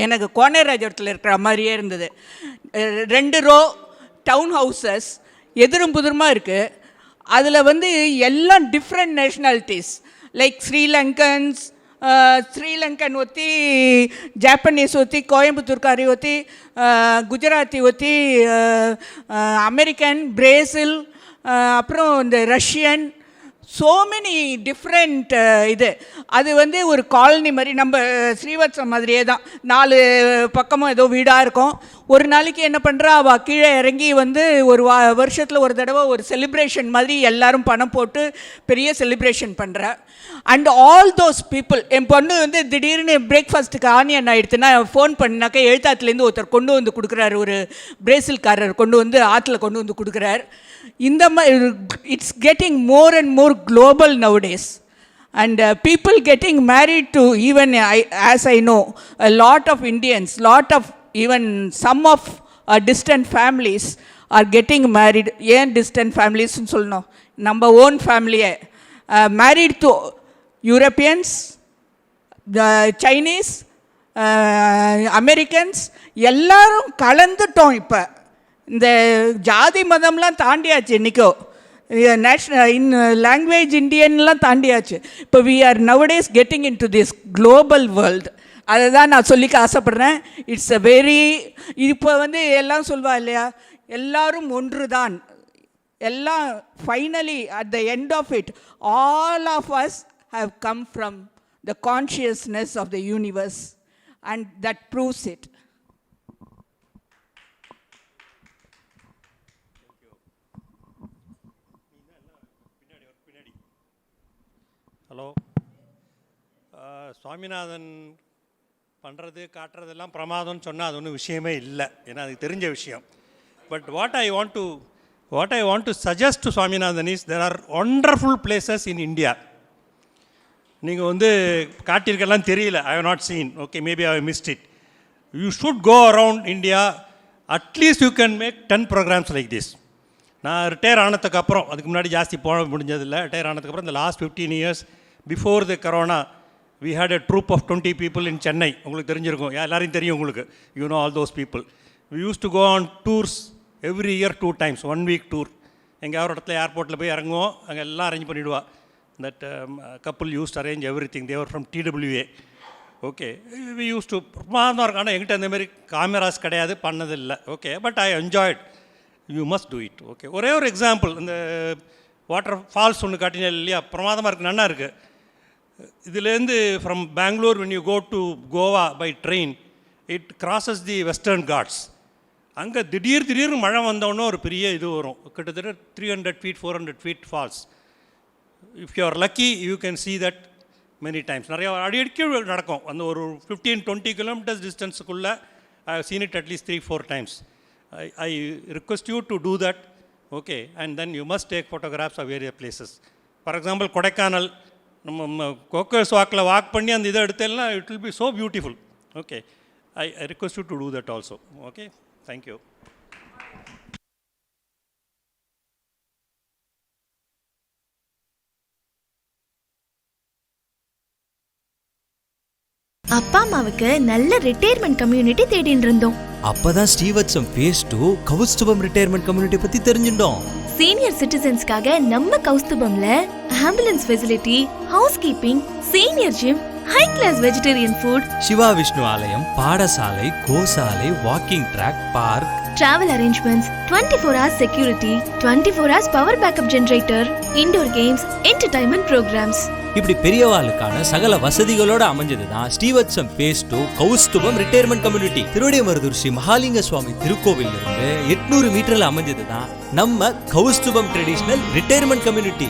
எனக்கு கோனேராஜபுரத்தில் இருக்கிற மாதிரியே இருந்தது. 2 ரோ டவுன் ஹவுசஸ் எதிரும் புதிருமாக இருக்குது. அதில் வந்து எல்லாம் டிஃப்ரெண்ட் நேஷ்னாலிட்டிஸ், லைக் ಶ್ರೀಲಂಕನ್ ಒತ್ತಿ, ಜಾಪನೀಸ್ ಒತ್ತಿ, ಕೋಯಂಬತ್ತೂರ್ಕಾರಿ ಒತ್ತಿ, குஜராத்தி ஒத்தி, அமெரிக்கன், பிரேசில், அப்புறம் இந்த ரஷ்யன், ஸோ மெனி டிஃப்ரெண்ட் இது. அது வந்து ஒரு காலனி மாதிரி, நம்ம ஸ்ரீவத்சம் மாதிரியே தான், 4 பக்கமும் ஏதோ வீடாக இருக்கும். ஒரு நாளைக்கு என்ன பண்ணுறா, அவள் கீழே இறங்கி வந்து ஒரு வருஷத்தில் ஒரு தடவை ஒரு செலிப்ரேஷன் மாதிரி எல்லோரும் பணம் போட்டு பெரிய செலிப்ரேஷன் பண்ணுறா. அண்ட் ஆல் தோஸ் பீப்புள், என் பொண்ணு வந்து திடீர்னு பிரேக்ஃபாஸ்ட்டுக்கு ஆனியன் ஆகிடுச்சுன்னா ஃபோன் பண்ணாக்கா எழுத்தாத்துலேருந்து ஒருத்தர் கொண்டு வந்து கொடுக்குறாரு, ஒரு பிரேசில்காரர் கொண்டு வந்து ஆற்றுல கொண்டு வந்து கொடுக்குறார். இந்த மாதிரி it's getting more and more global nowadays, and people getting married to, even as I know, a lot of Indians, lot of even some of distant families are getting married. ஏன் distant families னு சொல்லணும், நம்ம own family married to Europeans, Chinese, Americans, எல்லாரும் கலந்துட்டோம். இப்போ இந்த ஜாதி மதம்லாம் தாண்டியாச்சு. இன்றைக்கோ இன் language இண்டியன்லாம் தாண்டியாச்சு. இப்போ we are nowadays getting into this global world. அதை தான் நான் சொல்லிக்க ஆசைப்பட்றேன். இட்ஸ் அ வெரி, இப்போ வந்து எல்லாம் சொல்வா இல்லையா, எல்லாரும் ஒன்று தான், எல்லாம் finally at the end of it all of us have come from the consciousness of the universe, and that proves it. Hello, Swaminathan பண்ணுறது காட்டுறதெல்லாம் பிரமாதம்னு சொன்னால் அது ஒன்றும் விஷயமே இல்லை, ஏன்னா அதுக்கு தெரிஞ்ச விஷயம். But what I want to suggest to Swaminathan is, there are wonderful places in India. நீங்கள் வந்து காட்டியிருக்கெல்லாம் தெரியல, I have not seen, okay, maybe I have missed it. You should go around India, at least you can make 10 programmes like this. நான் retire ஆனதுக்கப்புறம், அதுக்கு முன்னாடி ஜாஸ்தி போக முடிஞ்சதில்லை, ரிட்டையர் ஆனதுக்கப்புறம் இந்த last 15 years before the corona we had a troop of 20 people in Chennai. உங்களுக்கு தெரிஞ்சிருக்கும், எல்லாரையும் தெரியும் உங்களுக்கு, you know all those people. We used to go on tours every year 2 times, 1 week tour. எங்கேயாவது ஒரு இடத்துல ஏர்போர்ட்டில் போய் இறங்குவோம், அங்கே எல்லாம் arrange பண்ணிவிடுவா. that couple used to arrange everything. They were from TWA. Okay, we used to பிரமாதமாக இருக்கும். ஆனால் எங்கிட்ட அந்த மாதிரி கேமராஸ் கிடையாது, பண்ணதில்லை. Okay, but I enjoyed. You must do it. Okay, ஒரே ஒரு எக்ஸாம்பிள், இந்த வாட்டர் ஃபால்ஸ் ஒன்று காட்டினேன் இல்லையா, பிரமாதமாக இருக்குது, நல்லா இருக்குது. இதுலேருந்து from Bangalore when you go to Goa by train, it crosses the Western Ghats. அங்கே திடீர்னு மழை வந்தோன்னே ஒரு பெரிய இது வரும், கிட்டத்தட்ட 300 feet 400 feet falls. If you are lucky you can see that many times. நிறையா அடிக்கடி நடக்கும். அந்த ஒரு 15-20 kilometers டிஸ்டன்ஸுக்குள்ளே I have seen it at least 3-4 times. I request you to do that. Okay, and then you must take photographs of various places. For example, Kodaikanal நம்ம கோக்கர்ஸ் வாக்கில் walk பண்ணி அந்த இதை எடுத்தேன்னா it will be so beautiful. Okay, I request you to do that also. Okay, thank you. அப்பா அம்மாவுக்கு நல்ல retirement community தேடிட்டு இருந்தோம். அப்பதான் Srivatsam phase 2 Kaustubham retirement community பத்தி தெரிஞ்சிட்டோம். சீனியர் சிட்டிசன்ஸ்க்காக நம்ம கௌஸ்துபம்ல ambulance facility, housekeeping, senior gym, high class vegetarian food, Shiva Vishnu ஆலயம், பாடசாலை, கோசாலை, walking track, park, travel arrangements, 24 hours security, 24 hours power backup generator, indoor games, entertainment programs. இப்படி பெரியவாளுக்கான சகல வசதிகளோட அமைஞ்சதுதான் Srivatsam phase 2 Kaustubham retirement community. Thiruvidaimarudur Sri Mahalinga Swami திருக்கோவில் இருந்து 800 மீட்டர்ல அமைஞ்சதுதான் நம்ம கௌஸ்துபம் ட்ரெடிஷனல் ரிட்டையர்மெண்ட் கம்யூனிட்டி.